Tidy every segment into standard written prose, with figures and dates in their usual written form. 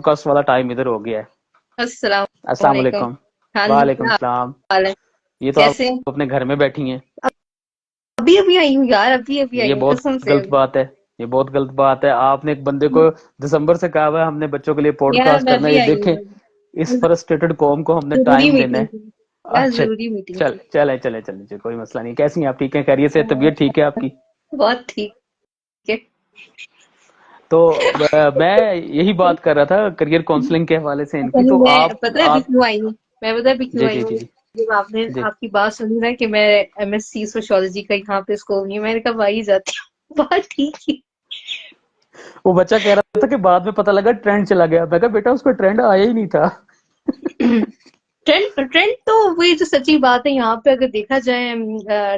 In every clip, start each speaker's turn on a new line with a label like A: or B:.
A: Podcast वाला time इधर हो गया है।
B: अस्सलाम
A: अस्सलाम
B: वालेकुम।
A: वालेकुम।
B: हाँ जी,
A: वालेकुम
B: क्या
A: सलाम।
B: हाल है?
A: ये तो आप
B: कैसे?
A: अपने घर में बैठी हैं।
B: अभी अभी आई हूँ यार, अभी अभी आई
A: ये
B: हूँ
A: बहुत
B: कसम से
A: गलत
B: अभी।
A: बात है। ये बहुत गलत बात है। आपने एक बंदे को दिसंबर से कहा हुआ है हमने बच्चों के लिए
B: यार
A: पॉडकास्ट
B: मैं
A: करना है,
B: अभी
A: ये
B: आई
A: देखें इस
B: हूँ।
A: फ्रस्ट्रेटेड कौम को हमने
B: जरूरी
A: टाइम देना
B: मीटिंग
A: है।
B: थी यार,
A: अच्छा।
B: जरूरी मीटिंग
A: चल
B: थी।
A: चले चले चले चले, कोई मसला नहीं। कैसी हैं आप? ठीक है? खैरियत से? तबीयत ठीक है आपकी?
B: बहुत ठीक है।
A: तो मैं यही बात कर रहा था करियर काउंसलिंग के हवाले से
B: पता
A: इनकी।
B: नहीं
A: तो
B: मैं,
A: आप
B: पता है अभी
A: आप
B: क्यों आई हूँ? मैं पता है अभी क्यों
A: जी
B: आई
A: जी
B: हूँ?
A: जी जी
B: जब आपने
A: जी।
B: आपकी बात सुनी ना कि मैं एमएससी सोशियोलॉजी का यहाँ पे स्कोप नहीं है, मैंने कहा वही जाती हूँ। बात ठीक ही।
A: वो बच्चा कह रहा था कि बाद में पता लगा ट्रेंड चला गया। मैं कहा बेटा उसको ट्रेंड आया ही नहीं था।
B: ट्रेंड ट्रेंड तो वही जो सच्ची बात है, यहाँ पे अगर देखा जाए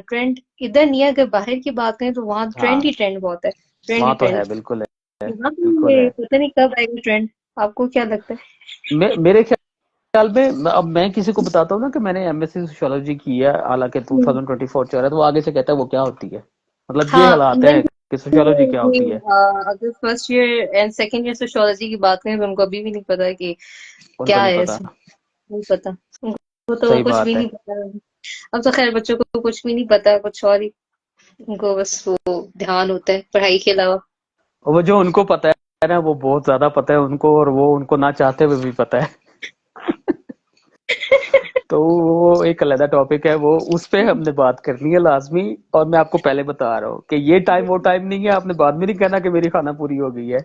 B: ट्रेंड इधर नहीं है। अगर बाहर की बात करें तो वहाँ ट्रेंड
A: हाँ,
B: ही ट्रेंड बहुत है। ट्रेंड ही
A: वहाँ तो
B: ट्रेंड।
A: है, बिल्कुल है,
B: यहाँ पे
A: बिल्कुल
B: ये
A: है।
B: पता नहीं कब आएगा ट्रेंड। आपको क्या लगता है?
A: मेरे ख्याल में अब मैं किसी को बताता हूँ ना कि मैंने एमएससी सोशियोलॉजी की है, हालांकि
B: हम्म।
A: 2024 चल रहा है, तो वो आगे से कहता है वो क्या होती है। मतलब ये
B: हाँ,
A: हालात
B: इवन
A: है कि सोशियोलॉजी क्या होती है।
B: अगर first year and second year sociology की बात करें तो उनको अभी भी नहीं पता कि
A: उनको
B: क्या
A: नहीं
B: है
A: पता।
B: इसमें। नहीं पता उनको, तो
A: सही
B: कुछ भी
A: बात है।
B: नहीं पता। अब तो खैर बच्चों को कुछ भी नहीं पता, कुछ और ही। उनको बस वो ध्यान होता है पढ़ाई के अलावा।
A: और वो जो उनको पता है ना, वो बहुत ज्यादा पता है उनको, और वो उनको ना चाहते हुए भी पता है। तो वो एक अलग टॉपिक है, वो उस पे हमने बात करनी है लाजमी। और मैं आपको पहले बता रहा हूँ कि ये टाइम वो टाइम नहीं है। आपने बाद में नहीं कहना कि मेरी खाना पूरी हो गई है।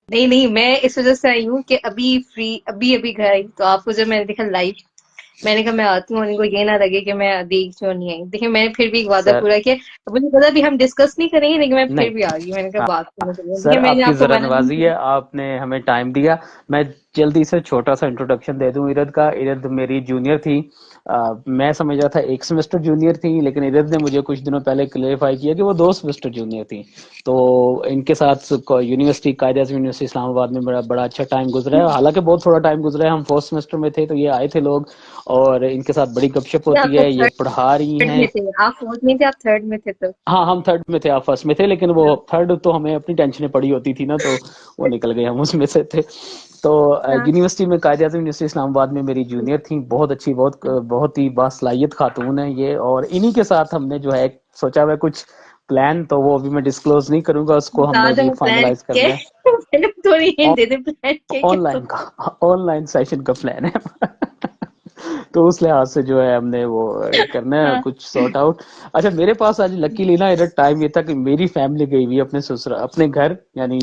B: नहीं नहीं, मैं इस वजह से आई हूँ कि अभी फ्री, अभी अभी घर आई तो आपको जब मैंने देखा लाइव, मैंने कहा मैं आती हूँ और इनको ये ना लगे कि मैं देख क्यों नहीं आई। देखिए मैंने फिर भी एक वादा
A: सर
B: पूरा किया। अब मुझे पता भी हम डिस्कस नहीं करेंगे, लेकिन मैं फिर
A: नहीं।
B: भी आ गई। मैंने कहा
A: हाँ,
B: बात करने के लिए। देखिए
A: सर
B: मैंने
A: आपकी
B: आपको
A: जरा
B: मना नहीं
A: नवाजी है,
B: किया।
A: आपने हमें टाइम दिया। मैं जल्दी से छोटा सा इंट्रोडक्शन दे दूं इरद का। इरद मेरी जूनियर थी। मैं समझ रहा था एक सेमेस्टर जूनियर थी, लेकिन इरद ने मुझे कुछ दिनों पहले क्लेरिफाई किया कि वो 2 सेमेस्टर जूनियर थी। तो इनके साथ यूनिवर्सिटी, कायदे आज़म यूनिवर्सिटी इस्लामाबाद में बड़ा बड़ा अच्छा टाइम गुजरा है। हालांकि बहुत थोड़ा टाइम गुजरा है, हम 4th सेमेस्टर में थे तो ये आए थे लोग, और इनके साथ बड़ी गपशप
B: ये आप
A: होती
B: तो
A: है, ये पढ़ा रही
B: थर्ड में
A: हैं।
B: थे, आप फोर्थ में थे, आप थर्ड में थे तब।
A: हाँ, हम थर्ड में थे, आप फर्स्ट में थे, लेकिन वो थर्ड तो हमें अपनी टेंशनें पड़ी होती थी ना, तो वो निकल गए, हम उसमें से थे। तो
B: हाँ।
A: यूनिवर्सिटी में, कायदे आज़म यूनिवर्सिटी इस्लामाबाद में मेरी जूनियर थी। बहुत अच्छी, बहुत ही बासलाहियत खातून है ये। और इन्हीं के साथ हमने जो है सोचा हुआ है कुछ प्लान, तो वो अभी मैं डिस्क्लोज नहीं करूंगा, उसको
B: बता
A: हमने
B: दो
A: अभी
B: प्लान
A: फाइनलाइज
B: क्या
A: करना है।
B: है। मैंने थोड़ी हिंट दे दे प्लान क्या क्या
A: ऑनलाइन
B: सोचा।
A: का, ऑनलाइन सेशन का प्लान है। तो उस लिहाज से जो है हमने वो करना है
B: हाँ।
A: कुछ सॉर्ट आउट। अच्छा, मेरे पास आज लकीली ना इधर टाइम ये था कि मेरी फैमिली गई हुई है अपने ससुराल, अपने घर, यानी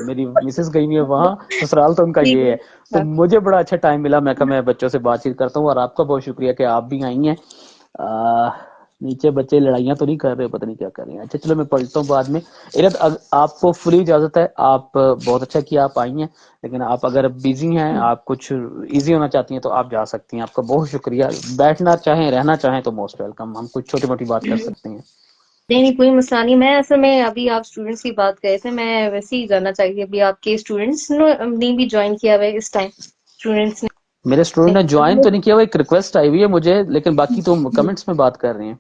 A: मेरी मिसेस गई हुई है वहाँ, ससुराल तो उनका
B: ठीक
A: ये
B: है।
A: है। तो
B: हाँ।
A: मुझे बड़ा अच्छा टाइम मिला। मैं कहा मैं बच्चों से बातचीत करता हूँ, और आपका बहुत शुक्रिया कि आप भी आई हैं। आ, नीचे बच्चे लड़ाइयाँ तो नहीं कर रहे, पता नहीं क्या कर रहे हैं। अच्छा चलो, मैं पढ़ता हूँ बाद में। इरत, आपको फुली इजाजत है। आप बहुत अच्छा किया आप आई हैं, लेकिन आप अगर बिजी हैं, आप कुछ इजी होना चाहती हैं, तो आप जा सकती हैं। आपका बहुत शुक्रिया। बैठना चाहें, रहना चाहें तो मोस्ट वेलकम। हम कुछ छोटी मोटी बात कर सकते हैं।
B: नहीं नहीं, कोई मसला नहीं। मैं असल में अभी आप स्टूडेंट्स की बात कर रहे थे, मैं वैसे ही जानना चाहिए अभी आपके स्टूडेंट्स ने भी ज्वाइन किया हुआ है इस टाइम? स्टूडेंट्स
A: मेरे स्टूडेंट
B: ने
A: ने ज्वाइन
B: अभी।
A: तो नहीं किया, वो एक रिक्वेस्ट आई हुई है मुझे, लेकिन बाकी तो कमेंट्स में बात कर रहे हैं।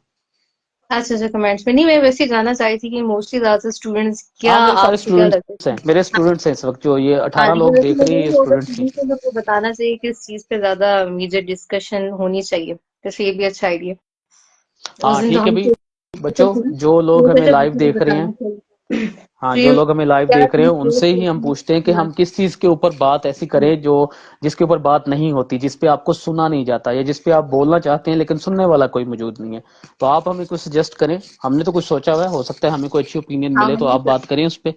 B: अच्छा अच्छा, कमेंट्स में नहीं, मैं वैसे ही जानना चाह रही थी कि मोस्टली ज्यादा स्टूडेंट्स क्या,
A: हाँ, मेरे सारे
B: आपको क्या लगता
A: स्टूडेंट्स हैं,
B: है?
A: मेरे स्टूडेंट्स हैं इस वक्त, जो ये
B: हाँ
A: 18
B: लेकिन
A: लोग
B: वैसे
A: देख रही
B: मुझे
A: है, ये
B: नहीं होगा,
A: स्टूडेंट्स हैं।
B: स्टूडेंट्स को लोग को बताना चाहिए किस चीज पे ज्यादा मेजर डिस्कशन होनी चाहिए। जैसे ये भी अच्छा आइडिया। उस
A: हाँ
B: दिन तो
A: ठीक है
B: हम
A: भाई। बच्चों, जो लोग हमें
B: सोचा
A: लाइव
B: बच्चों को
A: देख रहे हैं,
B: बताना चाहिए।
A: हाँ,
B: तो
A: जो
B: ये
A: लोग हमें लाइव
B: क्या
A: देख रहे हैं
B: चीज
A: उनसे ही हम पूछते हैं कि
B: हाँ।
A: हम किस चीज के ऊपर बात ऐसी करें जो, जिसके ऊपर बात नहीं होती, जिस पे आपको सुना नहीं जाता, या जिस पे आप बोलना चाहते हैं लेकिन सुनने वाला कोई मौजूद नहीं है। तो आप हमें कुछ सजेस्ट करें। हमने तो कुछ सोचा हुआ है, हो सकता है हमें कोई अच्छी ओपिनियन
B: हाँ
A: मिले, तो
B: हम
A: आप बात करें उस पे।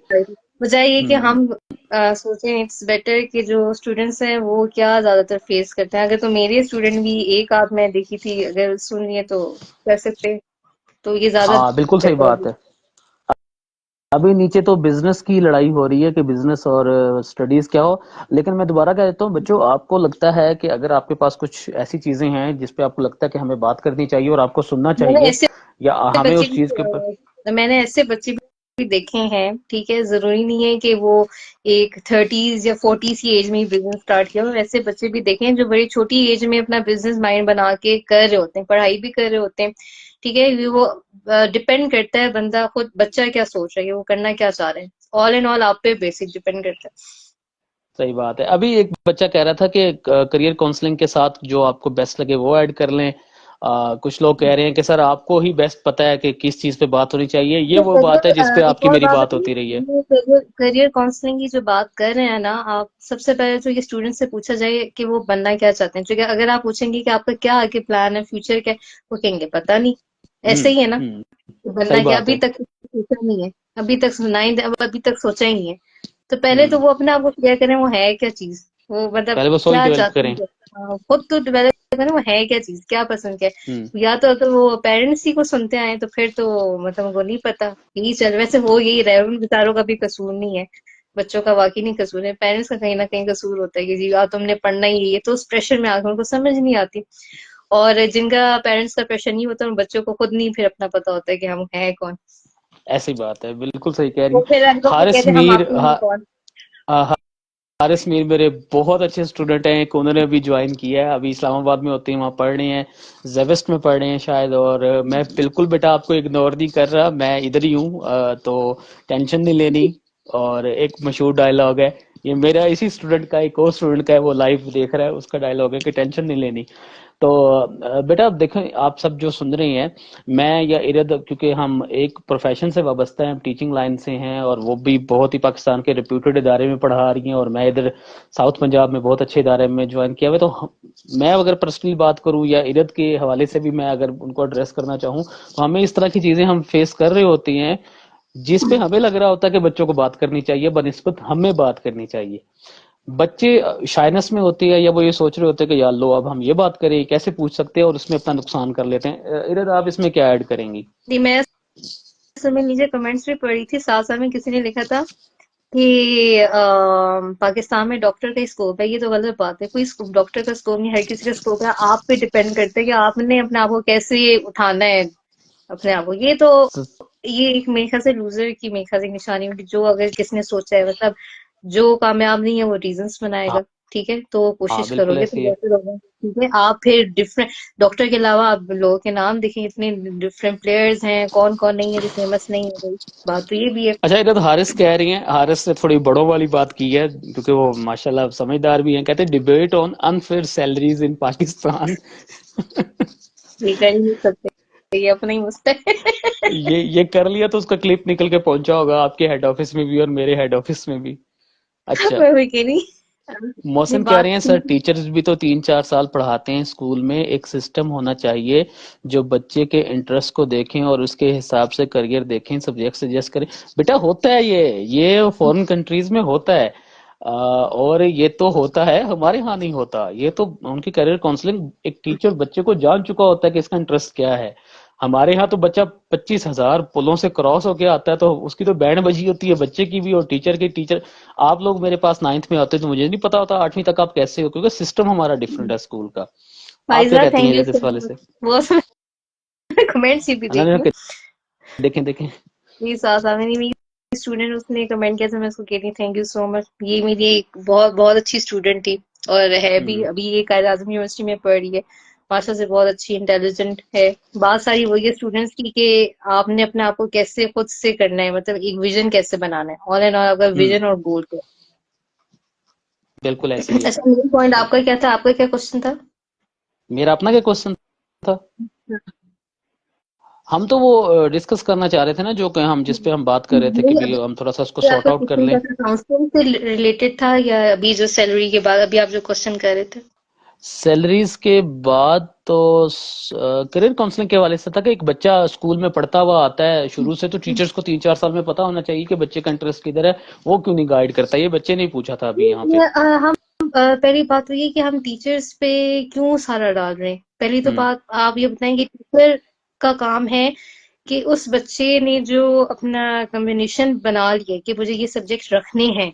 B: वजह ये कि
A: हम्म।
B: हम सोचें इट्स बेटर कि जो स्टूडेंट्स हैं वो क्या ज्यादातर फेस करते हैं। अगर तो मेरे स्टूडेंट भी एक आध मैं देखी थी, अगर सुन लिए तो कर सकते हैं, तो ये ज्यादा
A: हाँ, बिल्कुल सही
B: बेटर
A: बात
B: होगी।
A: है। अभी नीचे तो बिजनेस की लड़ाई हो रही है कि बिजनेस और स्टडीज क्या हो। लेकिन मैं दोबारा कह देता हूँ बच्चों, आपको लगता है कि अगर आपके पास कुछ ऐसी चीजें हैं जिस पे आपको लगता है कि हमें बात करनी चाहिए और आपको सुनना
B: मैंने
A: चाहिए,
B: ऐसे
A: या हमें
B: बच्चे
A: उस
B: भी
A: चीज के ऊपर।
B: मैंने ऐसे बच्चे भी देखे हैं। ठीक है, जरूरी नहीं है कि वो एक 30s या 40s की एज में ही बिजनेस स्टार्ट किया हो। ऐसे बच्चे भी देखे हैं जो बड़ी छोटी एज में अपना बिजनेस माइंड बना के कर रहे होते हैं, पढ़ाई भी कर रहे होते हैं। ठीक है, ये वो डिपेंड करता है बंदा खुद, बच्चा क्या सोच रहा है, वो करना क्या चाह रहे हैं। ऑल इन ऑल आप पे बेसिक डिपेंड करता है।
A: सही बात है। अभी एक बच्चा कह रहा था कि करियर काउंसलिंग के साथ जो आपको बेस्ट लगे वो ऐड कर लें। कुछ लोग कह रहे हैं कि सर आपको ही बेस्ट पता है कि किस चीज पे बात होनी चाहिए। ये
B: तो
A: वो बात है जिस पे
B: एक
A: आपकी
B: और
A: मेरी
B: बात
A: बात
B: बताइए,
A: होती रही है।
B: ये करियर काउंसलिंग की जो बात कर रहे हैं ना आप, सबसे पहले तो ये स्टूडेंट से पूछा जाए कि वो बनना क्या चाहते हैं, क्योंकि अगर आप पूछेंगे कि आपका क्या आगे प्लान है, फ्यूचर क्या है, वो कहेंगे पता नहीं। ऐसे ही है ना,
A: हम्म।
B: तो
A: सही
B: बनना क्या,
A: बात
B: अभी
A: है।
B: तक सोचा नहीं है, अभी तक सुनाई, अभी तक सोचा ही नहीं है। तो पहले तो
A: हम्म।
B: वो अपने आप को क्लियर करें, वो है क्या चीज, वो मतलब
A: पहले वो सोच
B: क्या
A: डेवलप
B: चाहते
A: करें।
B: हैं, खुद तो डेवलप करें वो है क्या चीज, क्या पसंद क्या
A: हम्म।
B: है। या तो अगर वो पेरेंट्स ही को सुनते आए तो फिर तो मतलब उनको नहीं पता, यही चल, वैसे हो यही रहा है, उन बेचारों का भी कसूर नहीं है, बच्चों का वाकई नहीं कसूर है, पेरेंट्स का कहीं ना कहीं कसूर होता है कि जी यार तुमने पढ़ना ही है, ये तो उस प्रेशर में आकर उनको समझ नहीं आती। और जिनका पेरेंट्स का प्रेशर नहीं होता उन बच्चों को खुद नहीं फिर अपना पता होता है कि हम हैं कौन।
A: ऐसी बात है, बिल्कुल सही कह रही
B: वो
A: हैं।
B: फिर हम लोग को
A: हारिस
B: कहते हैं हम
A: मीर
B: आपके हैं कौन।
A: हारिस मीर मेरे बहुत अच्छे स्टूडेंट हैं। एक उन्होंने अभी ज्वाइन किया है, अभी इस्लामाबाद में होते हैं, वहाँ पढ़ रहे हैं, जेवेस्ट में पढ़ रहे हैं शायद। और मैं बिल्कुल बेटा आपको इग्नोर नहीं कर रहा, मैं इधर ही हूँ। तो टेंशन नहीं लेनी। और एक मशहूर डायलॉग है, ये मेरा इसी स्टूडेंट का, एक और स्टूडेंट का है, वो लाइव देख रहा है, उसका डायलॉग है कि टेंशन नहीं लेनी। तो बेटा अब देखें, आप सब जो सुन रही हैं, मैं या इरद, क्योंकि हम एक प्रोफेशन से वाबस्ता हैं, हम टीचिंग लाइन से हैं, और वो भी बहुत ही पाकिस्तान के रिप्यूटेड इदारे में पढ़ा रही हैं, और मैं इधर साउथ पंजाब में बहुत अच्छे इदारे में ज्वाइन किया हुआ है। तो मैं अगर पर्सनली बात करूं या इरद के हवाले से भी मैं अगर उनको एड्रेस करना चाहूँ, तो हमें इस तरह की चीजें हम फेस कर रही होती हैं जिस पे हमें लग रहा होता है कि बच्चों को बात करनी चाहिए, बनिस्बत हमें बात करनी चाहिए। बच्चे शाइनेस में होती है, या वो ये सोच रहे होते हैं कि यार लो अब हम ये बात करें, कैसे पूछ सकते हैं, और उसमें अपना नुकसान कर लेते हैं। इरद आप इसमें क्या ऐड करेंगी?
B: जी मैं समय नीचे कमेंट्स भी पढ़ी थी, साथ साथ में किसी ने लिखा था कि पाकिस्तान में डॉक्टर का स्कोप है, ये तो गलत बात है, कोई डॉक्टर का स्कोप नहीं, हर किसी का स्कोप है, आप पे डिपेंड करता है कि आपने अपने आप को कैसे उठाना है, अपने आप को। ये तो ये एक मेरे ख्याल से लूजर की मेरे ख्याल से एक निशानी होगी, जो अगर किसने सोचा है, मतलब जो कामयाब नहीं है वो रीजंस
A: हाँ।
B: बनाएगा। ठीक है, तो
A: हाँ
B: कोशिश
A: बिल्कुल
B: करोगे तो
A: ऐसी है।
B: बेहतर होगा। ठीक है, आप फिर डिफरेंट डॉक्टर के अलावा आप लोगों के नाम देखें, इतने डिफरेंट प्लेयर्स हैं, कौन कौन नहीं है जो फेमस नहीं है भाई, बात तो ये भी है।
A: अच्छा, इरद हारिस कह रही हैं, हारिस ने थोड़ी बड़ों वाली बात की है, क्योंकि वो माशाल्लाह समझदार भी हैं। कहते हैं डिबेट ऑन अनफेयर सैलरीज इन पाकिस्तान।
B: ये कर ही नहीं सकते, ये अपना ही मुझ पे
A: ये कर लिया तो उसका क्लिप निकल के पहुंचा होगा आपके हेड ऑफिस में भी और मेरे हेड ऑफिस में भी। अच्छा।
B: मैं वही कह रही, अपनी
A: मोहसिन कह
B: बात
A: रहे हैं सर टीचर्स भी तो 3-4 साल पढ़ाते हैं स्कूल में, एक सिस्टम होना चाहिए जो बच्चे के इंटरेस्ट को देखें और उसके हिसाब से करियर देखें, सब्जेक्ट सजेस्ट करें। बेटा होता है ये फॉरेन कंट्रीज में होता है। और ये तो होता है, हमारे यहाँ नहीं होता। ये तो उनकी करियर काउंसलिंग, एक टीचर बच्चे को जान चुका होता है कि इसका इंटरेस्ट क्या है। हमारे यहाँ तो बच्चा 25,000 पुलों से क्रॉस होके आता है, तो उसकी तो बैंड बजी होती है, बच्चे की भी और टीचर की। टीचर आप लोग मेरे पास 9th में आते तो मुझे नहीं पता होता 8वीं तक आप कैसे हो, क्योंकि सिस्टम हमारा डिफरेंट है स्कूल का। आप क्या
B: फाइजा,
A: कहती हैं
B: थैंक यू
A: इस
B: सो
A: वाले
B: मच।
A: से?
B: वो कमेंट्स भी
A: अनन्या
B: देखी हूँ।
A: देखें देखें।
B: ये साथ मेरी मेरी स्टूडेंट उसने कमेंट किया था, मैं उसको कहती थैंक यू सो मच, ये मेरी एक बहुत बहुत अच्छी स्टूडेंट थी, और है भी,
A: हम्म।
B: अभी ये कायद आजम यूनिवर्सिटी में पढ़ रही है, माशा से बहुत अच्छी इंटेलिजेंट है। बात सारी वही है स्टूडेंट्स की कि आपने अपने आप को कैसे खुद से करना है, मतलब एक विजन कैसे बनाना है, ऑल एंड ऑल आपका
A: हम्म।
B: विजन और गोल क्या
A: बिल्कुल ऐसे
B: है।
A: ही है।
B: अच्छा, मेन पॉइंट आपका क्या था, आपका क्या क्वेश्चन था।
A: मेरा अपना क्या क्वेश्चन था? हम तो वो डिस्कस करना चाह रहे थे ना, जो कि हम जिस पे हम बात कर रहे थे कि
B: नहीं,
A: भी हम थोड़ा सा उसको
B: अभी
A: सॉर्ट
B: आपका
A: आउट कर
B: क्वेश्चन
A: लें।
B: क्या था, काउंसलिंग से रिलेटेड था या अभी जो सैलरी के बाद अभी आप जो क्वेश्चन कर रहे थे।
A: सैलरीज के बाद तो करियर काउंसलिंग के हवाले से था कि एक बच्चा स्कूल में पढ़ता हुआ आता है शुरू से, तो टीचर्स को 3-4 साल में पता होना चाहिए कि बच्चे का इंटरेस्ट किधर है, वो क्यों नहीं गाइड करता। ये बच्चे ने पूछा था अभी यहाँ पे।
B: हम पहली बात तो ये कि हम टीचर्स पे क्यों सारा डाल रहे हैं। पहली तो
A: हम्म।
B: बात आप ये बताएं कि टीचर का काम है कि उस बच्चे ने जो अपना कॉम्बिनेशन बना लिया कि मुझे ये सब्जेक्ट रखने हैं,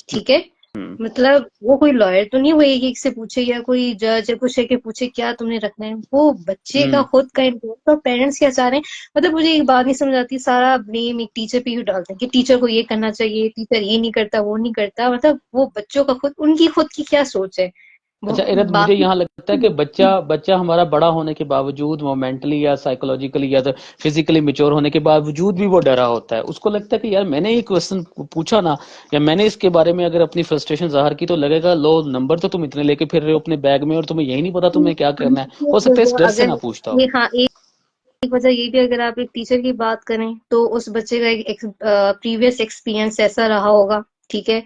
B: ठीक है,
A: हम्म।
B: मतलब वो कोई लॉयर तो नहीं हुआ एक एक से पूछे या कोई जज या कुछ है कि पूछे क्या तुमने रखना है, वो बच्चे का
A: हम्म।
B: खुद का इंटरेस्ट और पेरेंट्स क्या चाह रहे हैं। मतलब मुझे एक बात नहीं समझ आती, सारा ब्लेम एक टीचर पे ही डालते हैं कि टीचर को ये करना चाहिए, टीचर ये नहीं करता वो नहीं करता, मतलब वो बच्चों का खुद, उनकी खुद की क्या सोच है।
A: अच्छा इरद, मुझे
B: बाकी
A: यहाँ लगता है कि बच्चा बच्चा हमारा बड़ा होने के बावजूद, वो मेंटली या साइकोलॉजिकली या तो फिजिकली मेच्योर होने के बावजूद भी वो डरा होता है। उसको लगता है कि यार मैंने ये क्वेश्चन पूछा ना, या मैंने इसके बारे में अगर अपनी फ्रस्ट्रेशन जाहिर की, तो लगेगा लो नंबर तो तुम इतने लेके फिर रहे हो अपने बैग में और तुम्हें यही नहीं पता तुम्हें क्या करना है। हो सकता है इस डर से
B: अगर
A: ना पूछता हो।
B: ये, हाँ, एक वजह ये भी, अगर आप एक टीचर की बात करें तो उस बच्चे का एक प्रीवियस एक्सपीरियंस ऐसा रहा होगा, ठीक है,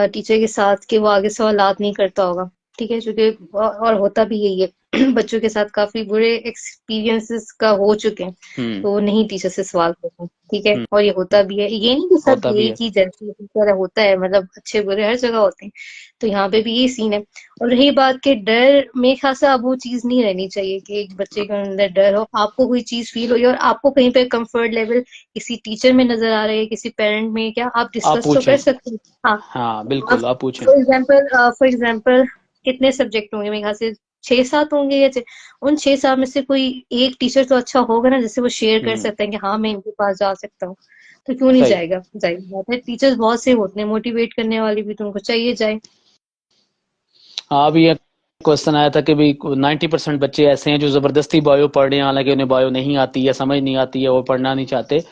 B: टीचर के साथ, कि वो आगे सवालात नहीं करता होगा, ठीक है, क्योंकि और होता भी यही है बच्चों के साथ काफी बुरे एक्सपीरियंसेस का हो चुके हैं,
A: हम्म।
B: तो वो नहीं टीचर से सवाल करते हैं, ठीक है,
A: हम्म।
B: और ये होता भी है, ये नहीं कि सब
A: होता भी है।
B: एक ही जैसे टीचर होता है, मतलब अच्छे बुरे हर जगह होते हैं, तो यहाँ पे भी ये सीन है। और रही बात के डर, मेरे ख्याल से अब वो चीज नहीं रहनी चाहिए कि एक बच्चे के अंदर डर हो, आपको कोई चीज फील हो और आपको कहीं पे कंफर्ट लेवल किसी टीचर में नजर आ रहा है, किसी पेरेंट में, क्या आप
A: आप
B: डिस्कस तो कर
A: पूछें।
B: सकते हैं। हाँ,
A: हाँ
B: आप
A: बिल्कुल, आप पूछें।
B: फॉर एग्जाम्पल कितने सब्जेक्ट होंगे, मेरे ख्याल से 6-7 होंगे, या उन 6-7 में से कोई एक टीचर तो अच्छा होगा ना, जिससे वो शेयर कर
A: हम्म।
B: सकते हैं कि हाँ मैं इनके पास जा सकता हूँ, तो क्यों नहीं
A: सही।
B: जाएगा, जाहिर बात है, टीचर्स बहुत से होते हैं, मोटिवेट करने वाले भी, तो उनको चाहिए जाए।
A: हाँ, अभी एक क्वेश्चन आया था कि भाई 90% बच्चे ऐसे हैं जो जबरदस्ती बायो पढ़ रहे हैं, हालांकि उन्हें बायो नहीं आती है, समझ नहीं आती है, वो पढ़ना नहीं चाहते।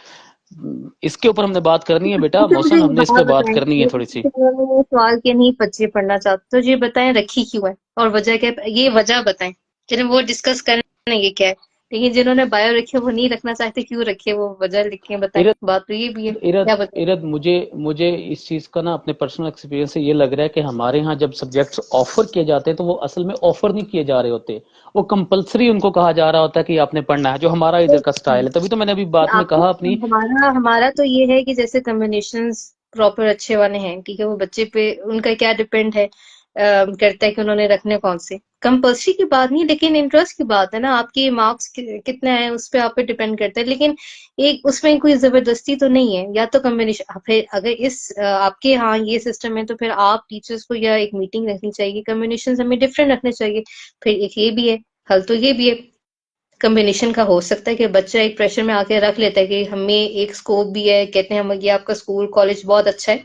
A: इसके ऊपर हमने बात करनी है बेटा,
B: अच्छा, मुझे
A: मौसन,
B: एक
A: हमने इस
B: बात
A: पे बात
B: बताएं,
A: करनी है थोड़ी सी।
B: ये सवाल के नहीं बच्चे पढ़ना चाहते, तो ये बताएं रखी क्यों है और वजह क्या है, ये वजह बताएं, जिन्हें वो डिस्कस करना ये क्या है, लेकिन जिन्होंने बायो रखे वो नहीं रखना चाहते, क्यों रखे, वो वजह लिख के बताएं,
A: इरद
B: बात तो ये भी है,
A: इरद
B: क्या बताएं।
A: इरद मुझे मुझे इस चीज का ना अपने पर्सनल एक्सपीरियंस से ये लग रहा है कि हमारे यहाँ जब सब्जेक्ट्स ऑफर किए जाते हैं तो वो असल में ऑफर नहीं किए जा रहे होते, वो कंपलसरी उनको कहा जा रहा होता है कि आपने पढ़ना है, जो हमारा इधर का स्टाइल है। तभी तो मैंने अभी बात में
B: आपको,
A: कहा अपनी।
B: हमारा हमारा तो ये है कि जैसे कॉम्बिनेशंस प्रॉपर अच्छे वाले हैं, ठीक है, वो बच्चे पे उनका क्या डिपेंड है, करता है कि उन्होंने रखने कौन से, कंपल्सरी की बात नहीं, लेकिन इंटरेस्ट की बात है ना, आपके मार्क्स कितने हैं उस पे आप पे डिपेंड करता है, लेकिन एक उसमें कोई जबरदस्ती तो नहीं है, या तो कॉम्बिनेशन, फिर अगर आपके यहाँ ये सिस्टम है, तो फिर आप टीचर्स को या एक मीटिंग रखनी चाहिए, कॉम्बिनेशन हमें डिफरेंट रखने चाहिए, फिर एक ये भी है, हल तो ये भी है, कॉम्बिनेशन का हो सकता है कि बच्चा एक प्रेशर में आके रख लेता है कि हमें एक स्कोप भी है, कहते हैं हम ये आपका स्कूल कॉलेज बहुत अच्छा है,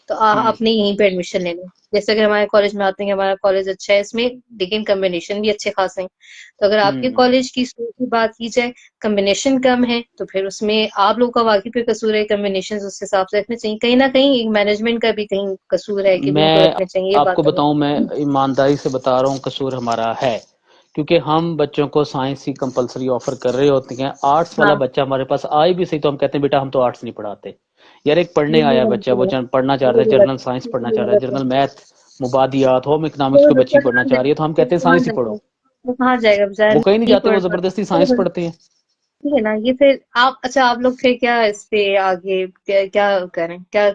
B: तो
A: हम्म।
B: आपने यहीं पे एडमिशन लेना है, जैसे अगर हमारे कॉलेज में आते हैं कि हमारा कॉलेज अच्छा है इसमें, लेकिन कॉम्बिनेशन भी अच्छे खासे हैं, तो अगर आपके
A: हम्म।
B: कॉलेज की स्कूल की बात की जाए, कॉम्बिनेशन कम है, तो फिर उसमें आप लोग का वाकई पे कसूर है, कॉम्बिनेशन उस हिसाब से रखने चाहिए, कहीं ना कहीं एक मैनेजमेंट का भी कहीं कसूर है कि भी उनको
A: मैं
B: रखने चाहिए, ये
A: आपको
B: बात है।
A: बताऊं, मैं ईमानदारी से बता रहा हूँ, कसूर हमारा है, क्योंकि हम बच्चों को साइंस ही कंपलसरी ऑफर कर रहे होते हैं। आर्ट्स वाला
B: हाँ,
A: बच्चा हमारे पास आए भी सही तो हम कहते हैं बेटा हम तो आर्ट्स नहीं पढ़ाते। यार एक पढ़ने
B: ये भी
A: आया बच्चा, वो
B: गलत
A: पढ़ना चाह
B: है,
A: रहा है,
B: ये भी
A: जनरल
B: गलत
A: साइंस
B: है,
A: पढ़ना
B: ये
A: चाह
B: भी
A: रहा है,
B: गलत है।
A: जनरल मैथ, मुबादियात, होम
B: तो
A: इकोनॉमिक्स के
B: बच्चा
A: बच्ची पढ़ना
B: कहाँ
A: चाह रही है, तो हम
B: जाएगा,
A: कहते हैं
B: कहाँ
A: साइंस ही
B: जाएगा,
A: पढ़ो।
B: वो कहाँ जाएगा बेचारा,
A: वो कहीं नहीं
B: नहीं
A: जाते, वो
B: पढ़
A: जबरदस्ती
B: पाता,
A: साइंस
B: तो
A: पढ़ते हैं।
B: ठीक है ना, ये फिर आप, अच्छा आप लोग फिर क्या इस पे आगे क्या करें, क्या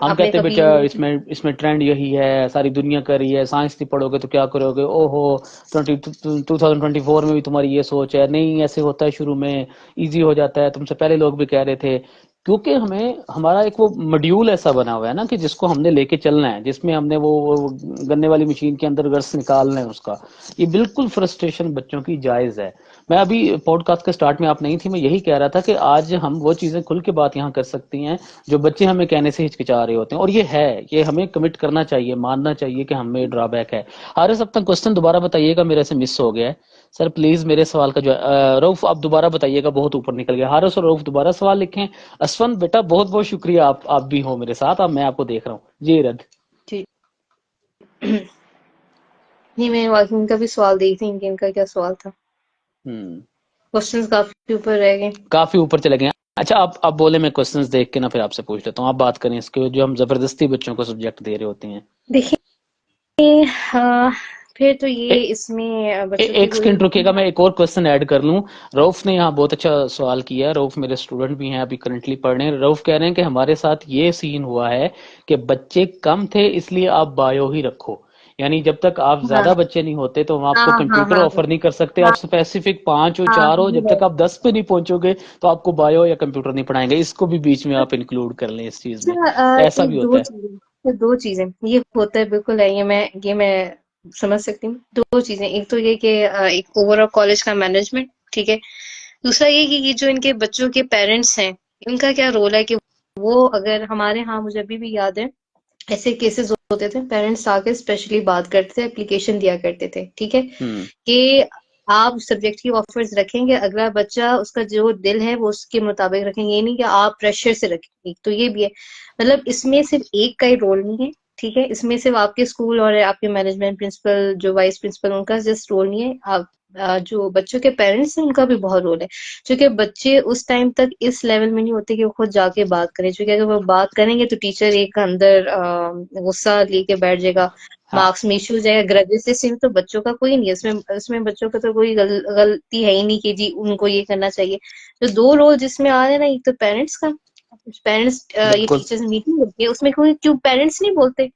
A: हम
B: आपने
A: कहते हैं
B: कभी,
A: बेटा इसमें इसमें ट्रेंड यही है, सारी दुनिया कर रही है, साइंस नहीं पढ़ोगे तो क्या करोगे, ओहो 2024 में भी तुम्हारी ये सोच है, नहीं ऐसे होता है शुरू में, इजी हो जाता है, तुमसे पहले लोग भी कह रहे थे। क्योंकि हमें हमारा एक वो मॉड्यूल ऐसा बना हुआ है ना कि जिसको हमने लेके चलना है, जिसमें हमने वो गन्ने वाली मशीन के अंदर रस निकालना है उसका। ये बिल्कुल फ्रस्ट्रेशन बच्चों की जायज है। मैं अभी पॉडकास्ट के स्टार्ट में आप नहीं थी, मैं यही कह रहा था कि आज हम वो चीजें खुल के बात यहाँ कर सकती हैं जो बच्चे हमें कहने से हिचकिचा रहे होते हैं, और ये है, ये हमें कमिट करना चाहिए, मानना चाहिए कि हमें ड्रॉबैक है। हारिस अपना क्वेश्चन दोबारा बताइएगा, मेरे से मिस हो गया है। सर प्लीज मेरे सवाल का जो रऊफ आप दोबारा बताइएगा, बहुत ऊपर निकल गया। हारिस और रऊफ दोबारा सवाल लिखें। असफन बेटा बहुत बहुत शुक्रिया, आप भी हो मेरे साथ, अब मैं आपको देख रहा हूँ जी। रद
B: जी नहीं, मैं वाकिंग का भी सवाल देख थी, इनके इनका क्या सवाल था,
A: हम्म।
B: क्वेश्चंस काफी ऊपर रह गए।
A: काफी ऊपर चले गए। अच्छा आप बोले, मैं क्वेश्चंस देख के ना फिर आपसे पूछ लेता हूँ, आप बात करें इसके, जो हम जबरदस्ती बच्चों को सब्जेक्ट दे रहे होते हैं।
B: देखिए, फिर तो ये
A: ए,
B: इसमें बच्चों की
A: एक
B: कोई,
A: सेकंड रुकेगा, मैं एक और क्वेश्चन ऐड कर लूं। रऊफ ने यहाँ बहुत अच्छा सवाल किया है, रऊफ मेरे स्टूडेंट भी हैं, अभी करंटली पढ़ रहे हैं। रऊफ कह रहे हैं कि हमारे साथ ये सीन हुआ है कि बच्चे कम थे इसलिए आप बायो ही रखो, यानी जब तक आप
B: हाँ
A: ज्यादा बच्चे नहीं होते तो हम
B: हाँ
A: आपको
B: हाँ
A: कंप्यूटर
B: हाँ
A: ऑफर नहीं कर सकते, आप
B: हाँ
A: स्पेसिफिक 5 हो
B: हाँ
A: 4 हो,
B: ये
A: जब
B: है,
A: तक आप 10 पे नहीं पहुंचोगे तो आपको बायो या कंप्यूटर नहीं पढ़ाएंगे। इसको भी बीच में आप इंक्लूड कर लें इस चीज में,
B: अच्छा,
A: ऐसा भी
B: एक
A: होता
B: दो
A: है।
B: चीजें, तो दो चीजें ये होता है, बिल्कुल है, ये मैं समझ सकती हूँ, दो चीजें, एक तो ये कि एक ओवरऑल कॉलेज का मैनेजमेंट, ठीक है, दूसरा ये कि ये जो इनके बच्चों के पेरेंट्स हैं, इनका क्या रोल है कि वो, अगर हमारे यहाँ, मुझे अभी भी याद है ऐसे केसेस होते थे, पेरेंट्स आके स्पेशली बात करते थे, एप्लीकेशन दिया करते थे, ठीक है, कि आप सब्जेक्ट की ऑफर्स रखेंगे, अगला बच्चा उसका जो दिल है वो उसके मुताबिक रखेंगे, ये नहीं कि आप प्रेशर से रखेंगे। तो ये भी है, मतलब इसमें सिर्फ एक का ही रोल नहीं है, ठीक है, इसमें सिर्फ आपके स्कूल और आपके मैनेजमेंट प्रिंसिपल जो वाइस प्रिंसिपल उनका जस्ट रोल नहीं है, आप जो बच्चों के पेरेंट्स हैं उनका भी बहुत रोल है, क्योंकि बच्चे उस टाइम तक इस लेवल में नहीं होते कि वो खुद जाके बात करें, क्योंकि अगर वो बात करेंगे तो टीचर एक अंदर गुस्सा लेके बैठ जाएगा,
A: हाँ
B: मार्क्स में इशू हो जाएगा, ग्रेजुएट से तो बच्चों का कोई नहीं है इसमें, इसमें बच्चों का तो कोई गलती है ही नहीं कि जी उनको ये करना चाहिए। तो दो रोल जिसमें आ रहे हैं ना, एक तो पेरेंट्स का, पेरेंट्स ये
A: बिल्कुल।
B: टीचर्स मीटिंग होती है उसमें कोई क्यों पेरेंट्स नहीं बोलते,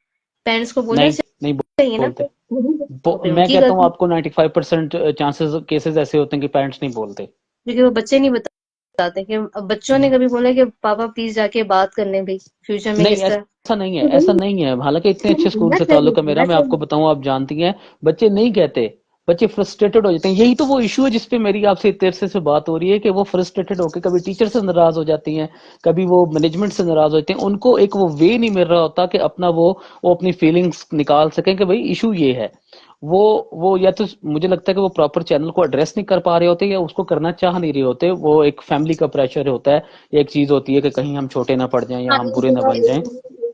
B: पेरेंट्स को बोलना
A: नहीं नहीं
B: चाहिए ना,
A: बोलते।
B: तो फिर
A: मैं
B: उनकी
A: कहता हूँ
B: गलती,
A: आपको 95% चांसेस केसेस ऐसे होते हैं कि पेरेंट्स नहीं बोलते।
B: क्योंकि वो बच्चे नहीं बताते कि अब बच्चों ने कभी बोला कि पापा प्लीज जाके बात कर लें भाई फ्यूचर में
A: नहीं
B: किस तरह,
A: ऐसा नहीं है,
B: तो
A: ऐसा
B: वही
A: नहीं है, हालांकि इतने अच्छे स्कूल
B: बोलना
A: से
B: चाहिए,
A: ताल्लुक है मेरा,
B: बोलना
A: मैं आपको
B: चाहिए।
A: बताऊं, आप जानती हैं, बच्चे नहीं कहते, बच्चे फ्रस्ट्रेटेड हो जाते हैं। यही तो वो इशू है जिसपे मेरी आपसे देर से बात हो रही है, कि वो फ्रस्ट्रेटेड होकर कभी टीचर से नाराज हो जाती हैं, कभी वो मैनेजमेंट से नाराज होते हैं, उनको एक वो वे नहीं मिल रहा होता कि अपना वो अपनी फीलिंग्स निकाल सकें कि भाई इशू ये है। वो या तो मुझे लगता है कि वो प्रॉपर चैनल को एड्रेस नहीं कर पा रहे होते, या उसको करना चाह नहीं रहे होते, वो एक फैमिली का प्रेशर होता है, एक चीज होती है कि कहीं हम छोटे ना पड़ जाएं या
B: हाँ,
A: हम बुरे ना बन जाएं।
B: एक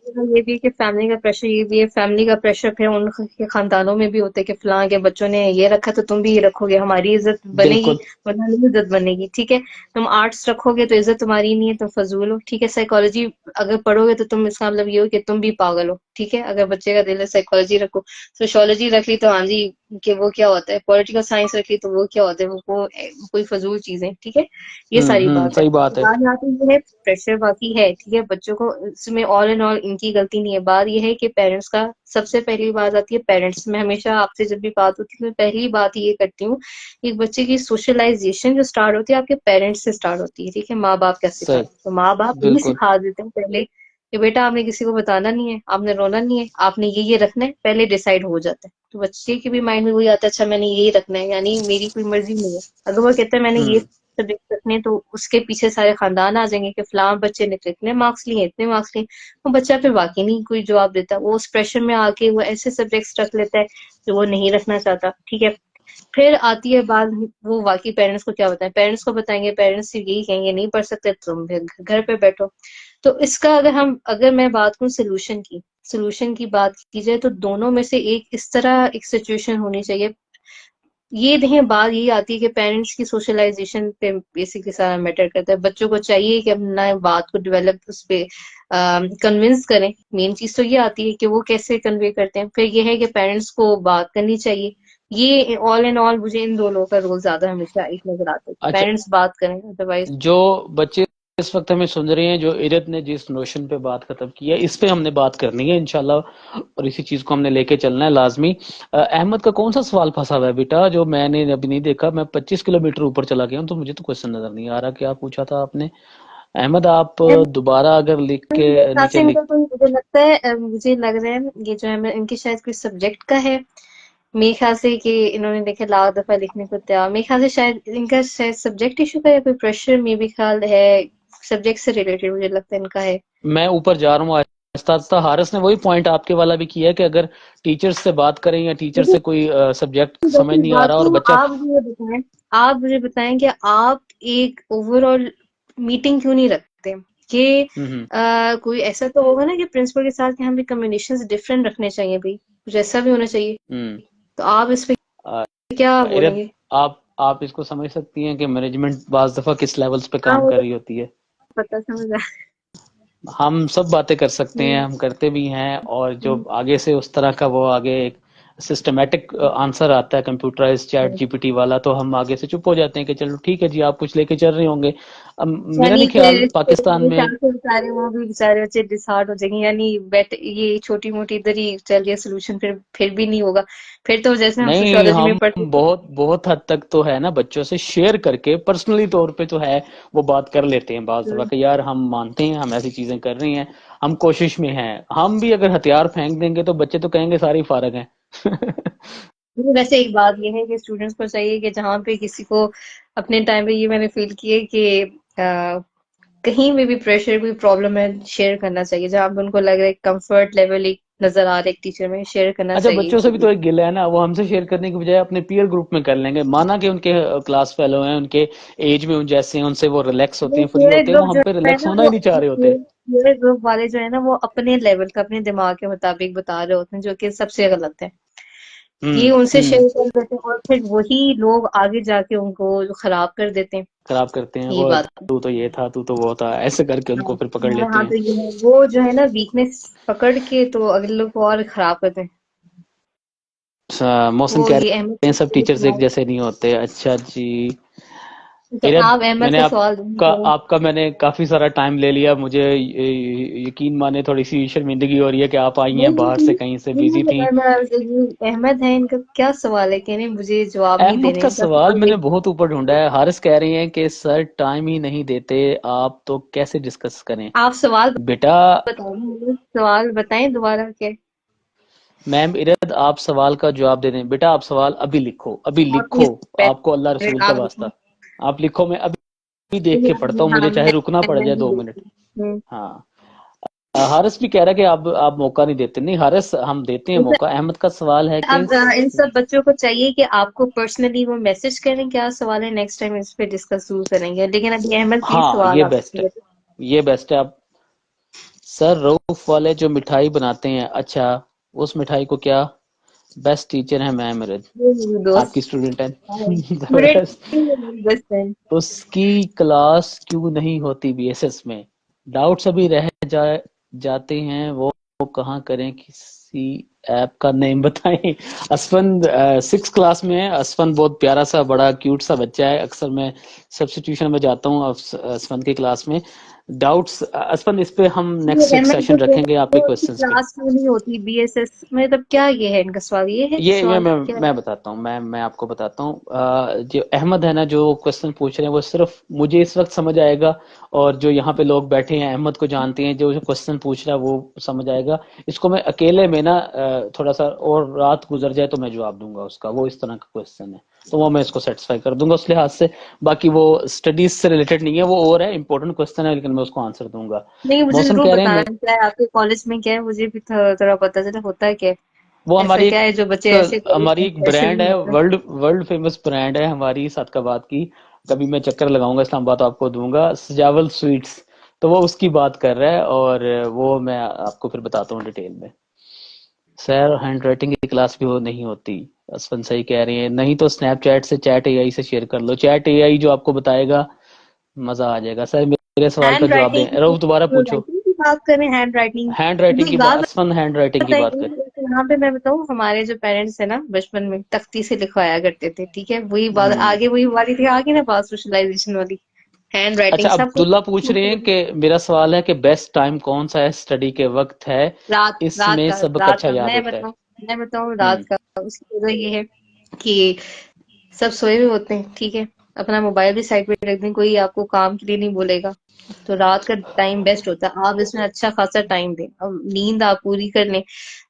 B: जगह ये भी है कि फैमिली का प्रेशर, ये भी है फैमिली का प्रेशर फिर उनके खानदानों में भी होता है कि फलां के बच्चों ने ये रखा तो तुम भी ये रखोगे, हमारी इज्जत बनेगी
A: बिल्कुल।
B: वरना नहीं इज्जत बनेगी, ठीक है, तुम आर्ट्स रखोगे तो इज्जत तुम्हारी नहीं है, तुम फजूल हो, ठीक है, साइकोलॉजी अगर पढ़ोगे तो तुम इसका मतलब ये हो कि तुम भी पागल हो, ठीक है, अगर बच्चे का दिल है साइकोलॉजी रखो, सोशियोलॉजी रख ली तो हाँ जी कि वो क्या होता है, पॉलिटिकल साइंस रख ली तो वो क्या होता है, वो कोई फजूल चीजें, ठीक है, ये सारी बात है।
A: सही बात है।
B: बात यहाँ पे ये है, प्रेशर बाकी है, ठीक है, बच्चों को इसमें ऑल एंड ऑल इनकी गलती नहीं है, बात ये है कि पेरेंट्स का, सबसे पहली बात आती है पेरेंट्स में, हमेशा आपसे जब भी बात होती है मैं पहली बात ये करती हूँ, एक बच्चे की सोशलाइजेशन जो स्टार्ट होती है आपके पेरेंट्स से स्टार्ट होती है, ठीक है, माँ बाप क्या
A: सही।
B: सिखाते हैं, तो माँ बाप यही
A: बिल्कुल।
B: सिखा देते हैं पहले कि बेटा आपने किसी को बताना नहीं है, आपने रोना नहीं है, आपने ये रखना है, पहले डिसाइड हो जाता है, तो बच्चे के भी माइंड में वही आता है, अच्छा मैंने यही रखना है, यानी मेरी कोई मर्जी नहीं है, अगर वो कहता है मैंने ये
A: हम्म।
B: सब्जेक्ट रखने, तो उसके पीछे सारे खानदान आ जाएंगे कि फलां बच्चे ने तो इतने मार्क्स लिए, इतने मार्क्स लिए, वो बच्चा फिर वाकई नहीं कोई जवाब देता, वो उस प्रेशर में आके वो ऐसे सब्जेक्ट्स रख लेता है जो वो नहीं रखना चाहता, ठीक है, फिर आती है बात, वो वाकई पेरेंट्स को क्या बताएं, पेरेंट्स को बताएंगे, पेरेंट्स यही कहेंगे नहीं पढ़ सकते तुम फिर घर पे बैठो। तो इसका अगर मैं बात करूं सोल्यूशन की बात की जाए तो दोनों में से इस तरह एक सिचुएशन होनी चाहिए, ये नहीं, बात यही आती है कि पेरेंट्स की सोशलाइजेशन पे बेसिकली सारा मैटर करता है, बच्चों को चाहिए कि अपना बात को डेवलप उस पे कन्विंस करें, मेन चीज तो ये आती है कि वो कैसे कन्वे करते हैं, फिर ये है कि पेरेंट्स को बात करनी चाहिए, ये ऑल एंड ऑल मुझे इन दोनों का रोल ज्यादा हमेशा एक नजर आता है कि
A: अच्छा,
B: पेरेंट्स बात करें, अदरवाइज
A: जो बच्चे इस वक्त हमें सुन रहे हैं, जो इरत ने जिस नोशन पे बात खत्म की है, इस पे हमने बात करनी है इंशाल्लाह, और इसी चीज को हमने लेके चलना है लाजमी। अहमद का कौन सा सवाल फंसा हुआ है बेटा, जो मैंने अभी नहीं देखा, मैं 25 किलोमीटर ऊपर चला गया हूँ, तो मुझे तो क्वेश्चन नजर नहीं आ रहा, क्या पूछा था आपने? अहमद आप दोबारा अगर लिख के
B: मेरे ख्याल से
A: नीचे लिख।
B: इनका कोई, मुझे लगता है मुझे लग रहा है ये जो है इनके शायद कोई सब्जेक्ट का है, मेरे ख्याल से कि इन्होंने देखे लाख दफा लिखने को तैयार, मेरे ख्याल से शायद इनका शायद सब्जेक्ट इशू का या कोई प्रेशर में भी ख्याल है, सब्जेक्ट से रिलेटेड मुझे लगता है इनका है।
A: मैं ऊपर जा रहा हूँ आहिस्ता आहिस्ता। हारिस ने वही पॉइंट आपके वाला भी किया है कि अगर टीचर्स से बात करें या टीचर
B: देखिए
A: से कोई सब्जेक्ट समझ
B: देखिए
A: नहीं आ
B: बात
A: रहा और
B: तो
A: बच्चा।
B: आप मुझे बताएं कि आप एक ओवरऑल मीटिंग क्यों नहीं रखते कि
A: हम्म।
B: कोई ऐसा तो होगा ना कि प्रिंसिपल के साथ कि हमें कम्युनिकेशंस डिफरेंट रखने चाहिए भाई, कुछ ऐसा भी होना चाहिए,
A: हम्म।
B: तो आप इस पे
A: अ,
B: क्या
A: इरद,
B: बोलेंगे?
A: आप इसको समझ सकती हैं कि मैनेजमेंट बाज दफा किस लेवल्स पे
B: हाँ
A: काम
B: वो
A: कर
B: तो
A: रही होती है।
B: पता समझ आया।
A: हम सब बातें कर सकते हैं,
B: हम्म,
A: हम करते भी हैं, और जो
B: हम्म,
A: आगे से उस तरह का वो आगे एक सिस्टमेटिक आंसर आता है कंप्यूटराइज चैट
B: हम्म।
A: जीपीटी वाला, तो हम आगे से चुप हो जाते हैं कि चलो ठीक है जी, आप कुछ लेके चल रहे होंगे। अब मेरा नहीं
B: यानी
A: ख्याल पाकिस्तान
B: मेरे
A: में।
B: ख्याल से बेचारे वो भी बेचारे बच्चे डिसहार्ट हो जाएंगे, यानी बेट ये छोटी मोटी इधर ही चल रही है सोल्यूशन, फिर भी नहीं होगा, फिर तो जैसे हम
A: नहीं,
B: सोशियोलॉजी में
A: हम
B: पढ़ते थे।
A: बहुत बहुत हद तक तो है ना, बच्चों से शेयर करके पर्सनली तौर पे तो है, वो बात कर लेते हैं बात दफा कि यार हम मानते हैं हम ऐसी चीजें कर रही हैं, हम कोशिश में हैं। हम भी अगर हथियार फेंक देंगे तो बच्चे तो कहेंगे सारे ही फारग हैं।
B: वैसे एक बात ये है कि स्टूडेंट्स को चाहिए कि जहाँ पे किसी को अपने टाइम पे, ये मैंने फील किया कि कहीं में भी प्रेशर कोई प्रॉब्लम है शेयर करना चाहिए, जहाँ पे उनको लग रहा है कंफर्ट लेवल एक नजर आ रहा है एक टीचर में, शेयर करना
A: अच्छा,
B: चाहिए
A: बच्चों से भी
B: इजीली।
A: तो एक गिला है ना, वो हमसे शेयर करने की बजाय अपने पीयर ग्रुप में कर लेंगे। माना कि उनके क्लास फेलो हैं, उनके एज में उन जैसे हैं, उनसे वो रिलैक्स होते
B: वो
A: हैं, फ्री
B: पूरे
A: होते हैं, वो
B: ग्रुप
A: हम
B: जो
A: पे
B: है
A: रिलैक्स
B: ना
A: होना ही
B: वो
A: नहीं चाह रहे होते।
B: पूरे ग्रुप वाले जो है ना वो अपने लेवल का अपने दिमाग के मुताबिक बता रहे होते हैं, जो कि सबसे गलत है। ये उनसे
A: हम्म।
B: शेयर कर देते हैं और फिर वही लोग आगे जाके उनको खराब कर देते हैं।
A: खराब करते हैं,
B: ये
A: वो
B: बात है।
A: तू तो ये था, तू तो वो था, ऐसे करके
B: हाँ,
A: उनको फिर पकड़ लेते
B: हाँ,
A: हैं।
B: तो ये है, वो जो है ना वीकनेस पकड़ के तो अगले लोग को और खराब करते हैं।
A: अच्छा, मौसम
B: वो
A: कह
B: ये अहमद
A: रहे हैं सब टीचर्स एक जैसे नहीं होते। अच्छा जी।
B: तो
A: इरद,
B: आप अहमद
A: मैंने
B: का सवाल
A: आपका
B: ढूंढ
A: आपका मैंने काफी सारा टाइम ले लिया। मुझे यकीन माने थोड़ी सी शर्मिंदगी हो रही है कि आप आई हैं बाहर से, कहीं से बिजी थी।
B: अहमद है, इनका क्या सवाल है, कह रहे हैं मुझे जवाब नहीं
A: अहमद
B: देने,
A: का
B: इनका
A: सवाल
B: सवाल
A: मैंने
B: देख
A: बहुत ऊपर ढूंढा है। हारिस कह रही हैं कि सर टाइम ही नहीं देते, आप तो कैसे डिस्कस करें।
B: आप सवाल
A: बेटा,
B: बताइए, सवाल बताएं दोबारा क्या है?
A: मैम इरद, आप सवाल का जवाब दे दें। बेटा आप सवाल अभी लिखो, अभी
B: आप
A: लिखो।
B: प्लीज
A: आपको अल्लाह रसूल का
B: आप
A: वास्ता, आप लिखो। मैं अभी देख के पढ़ता हूँ,
B: हाँ
A: मुझे चाहे रुकना पड़ जाए 2 मिनट।
B: हम्म।
A: हाँ। हारिस भी कह रहा है कि आप मौका नहीं देते। नहीं हारिस, हम देते हैं मौका। अहमद का सवाल है कि
B: अब इन सब बच्चों को चाहिए कि आपको पर्सनली वो मैसेज करें, क्या सवाल है, नेक्स्ट टाइम इस पे डिस्कस जरूर करेंगे, लेकिन अभी अहमद प्लीज
A: हाँ
B: सवाल
A: ये
B: आप
A: बेस्ट है, ये बेस्ट है। आप सर रऊफ वाले जो मिठाई बनाते हैं, अच्छा उस मिठाई को क्या, बेस्ट टीचर है मैम मेरे,
B: दोस्त
A: आपकी स्टूडेंट है।
B: मेरे
A: जबरदस्त।
B: Best friend.
A: उसकी क्लास क्यों नहीं होती बीएसएस में, डाउट्स अभी रह जाते हैं, वो कहाँ करें, किसी ऐप का नेम बताएं। असफन 6 क्लास में है। असफन बहुत प्यारा सा बड़ा क्यूट सा बच्चा है। अक्सर मैं सब्स्टिट्यूशन में जाता हूँ असफन की क्लास में। डाउट्स असफन, इस पे हम नेक्स्ट एक
B: अहमद
A: सेशन रखेंगे आपके
B: को
A: क्वेश्चंस पे।
B: क्लास क्यों नहीं होती बीएसएस में, मतलब क्या ये है इनका सवाल, ये है
A: ये
B: सवाल क्या है?
A: मैं बताता हूँ। मैं आपको बताता हूँ। जो अहमद है ना, जो क्वेश्चन पूछ रहे हैं, वो सिर्फ मुझे इस वक्त समझ आएगा, और जो यहाँ पे लोग बैठे हैं अहमद को जानते हैं, जो क्वेश्चन पूछ रहा है वो समझ आएगा। इसको मैं अकेले में ना थोड़ा सा और रात गुजर जाए तो मैं जवाब दूंगा उसका। वो इस तरह का क्वेश्चन है, तो वो मैं इसको सेटिस्फाई कर दूंगा उस लिहाज से। बाकी वो स्टडीज से रिलेटेड नहीं है, वो और है, इंपॉर्टेंट क्वेश्चन है, लेकिन मैं उसको आंसर दूंगा।
B: नहीं, मुझे
A: मौसम
B: जरूर
A: कह रहे हैं
B: बताना क्या है आपके कॉलेज में, क्या है मुझे भी थोड़ा थोड़ा पता चले होता है क्या है?
A: वो
B: ऐसा
A: हमारी
B: क्या है जो बच्चे ऐसे कॉलेज
A: हमारी
B: में
A: एक
B: प्रेशर
A: ब्रांड
B: नहीं
A: है,
B: होता?
A: वर्ल्ड वर्ल्ड फेमस ब्रांड है हमारी सादकाबाद की। कभी मैं चक्कर लगाऊंगा इस्लामाबाद तो आपको दूंगा, सजावल स्वीट्स। तो वो उसकी बात कर रहा है, और वो मैं आपको फिर बताता हूँ डिटेल में। सर हैंड राइटिंग की क्लास भी वो नहीं होती, असफन सही कह रही है। नहीं तो स्नैपचैट से, चैट एआई से शेयर कर लो। चैट एआई जो आपको बताएगा, मजा आ जाएगा। सर मेरे सवाल का
B: हैंड
A: जवाब दें,
B: राइटिंग
A: रोहु दोबारा पूछो।
B: राइटिंग की बात करें, हैंड राइटिंग
A: हैंड राइटिंग
B: मुझे
A: की
B: एक
A: बात,
B: बात
A: असफन हैंड राइटिंग की बात
B: बताइए।
A: कर।
B: यहाँ पे मैं बताऊँ, हमारे जो पेरेंट्स है ना बचपन में तख्ती से लिखवाया करते थे, ठीक है, वही बात
A: हम्म।
B: आगे, वही बात थी आगे ना, बात सोशलाइजेशन वाली, हैंड
A: अच्छा,
B: राइटिंग सब
A: अब्दुल्ला पूछ रहे हैं
B: कुछ।
A: कि मेरा सवाल है कि बेस्ट टाइम कौन सा है, स्टडी के वक्त है, इसमें सबक
B: रात
A: अच्छा
B: का
A: याद होता है।
B: मैं बताऊँ रात
A: हम्म।
B: का। उसकी वजह ये है कि सब सोए हुए होते हैं, ठीक है, अपना मोबाइल भी साइड पे रख दें, कोई आपको काम के लिए नहीं बोलेगा, तो रात का टाइम बेस्ट होता है, आप इसमें अच्छा खासा टाइम दें, अब नींद आप पूरी कर लें।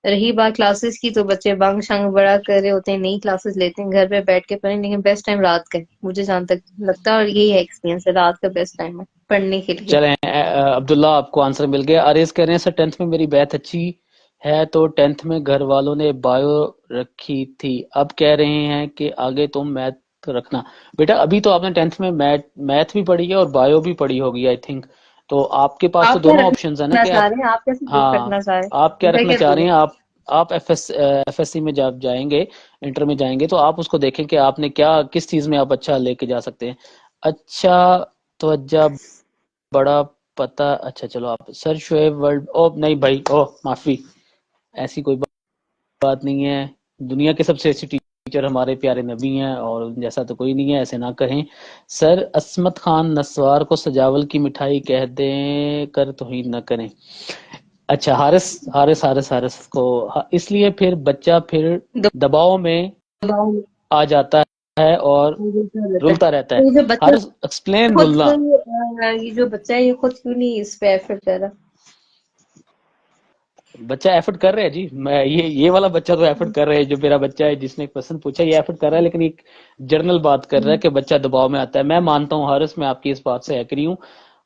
B: रही बात क्लासेस की, तो बच्चे बंग शंग बड़ा कर रहे होते हैं, नई क्लासेस लेते हैं, घर पे बैठ के पढ़ें, लेकिन बेस्ट टाइम रात का है मुझे जहाँ तक लगता है, और यही है एक्सपीरियंस है, रात का बेस्ट टाइम है पढ़ने के लिए।
A: चलें, अब्दुल्ला आपको आंसर मिल गया। अरेज कह रहे हैं सर 10th में मेरी बैथ अच्छी है, तो 10th में घर वालों ने बायो रखी थी, अब कह रहे हैं कि आगे तुम मैथ रखना। बेटा अभी तो आपने 10th में मैथ भी पढ़ी है और बायो भी पढ़ी होगी आई थिंक। तो आपके पास तो
B: आप क्या
A: दोनों ऑप्शंस है ना
B: रखना
A: कि
B: चाह
A: आप,
B: रहे हैं, आप कैसे बुक
A: हाँ
B: रखना चाह रहे हैं,
A: आप क्या
B: उनका
A: रखना
B: क्या
A: चाह
B: दूर
A: रहे
B: है?
A: हैं। आप एफएससी में जब जाएंगे, इंटर में जाएंगे, तो आप उसको देखें कि आपने क्या, किस चीज में आप अच्छा लेके जा सकते हैं। अच्छा, तो जब बड़ा पता, अच्छा चलो आप सर शोएब वर्ल्ड, ओ नहीं भाई, ओ माफी, ऐसी कोई बात नहीं है। दुनिया के सबसे अच्छे टीचर हमारे प्यारे नबी हैं, और उन जैसा तो कोई नहीं है, ऐसे ना कहें। सर असमत खान नस्वार को सजावल की मिठाई कह दें, कर तो ही न करें। अच्छा, हारिस को इसलिए फिर बच्चा फिर दबाव में
B: दबाव
A: आ जाता है और
B: में रहता है।
A: रुलता रहता
B: तो
A: है।
B: ये जो बच्चा
A: हारिस एक्सप्लेन
B: खुद
A: रुलना।
B: क्यों ये जो बच्चा है ये खुद क्यों नहीं इस पे एफर्ट कर रहा?
A: बच्चा एफर्ट कर रहा है जी। मैं ये वाला बच्चा तो एफर्ट कर रहा है, जो मेरा बच्चा है जिसने क्वेश्चन पूछा, ये एफर्ट कर रहा है, लेकिन एक जनरल बात कर रहा है कि बच्चा दबाव में आता है। मैं मानता हूँ हारिस, मैं आपकी इस बात से एग्री हूँ।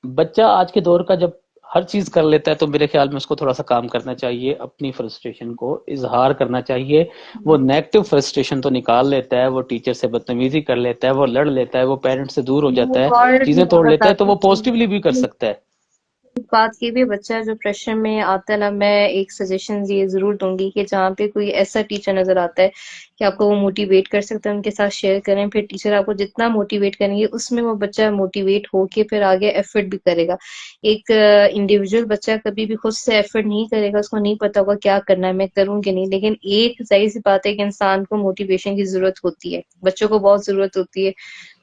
A: बच्चा आज के दौर का जब हर चीज कर लेता है तो मेरे ख्याल में उसको थोड़ा सा काम करना चाहिए, अपनी फ्रस्ट्रेशन को इजहार करना चाहिए। वो नेगेटिव फ्रस्ट्रेशन तो निकाल लेता है, वो टीचर से बदतमीजी कर लेता है, वो लड़ लेता है, वो पेरेंट्स से दूर हो जाता है,
B: और भी
A: चीजें तोड़ लेता है, तो
B: बताती
A: वो पॉजिटिवली भी कर
B: हूँ
A: सकता है।
B: बात की भी, बच्चा जो प्रेशर में आता है ना, मैं एक सजेशन ये जरूर दूंगी कि जहाँ पे कोई ऐसा टीचर नजर आता है कि आपको वो मोटिवेट कर सकता है, उनके साथ शेयर करें। फिर टीचर आपको जितना मोटिवेट करेंगे उसमें वो बच्चा मोटिवेट होके फिर आगे एफर्ट भी करेगा। एक इंडिविजुअल बच्चा कभी भी खुद से एफर्ट नहीं करेगा, उसको नहीं पता होगा क्या करना है, मैं करूँ कि नहीं। लेकिन एक जाहिर सी बात है कि इंसान को मोटिवेशन की जरूरत होती है, बच्चों को बहुत जरूरत होती है।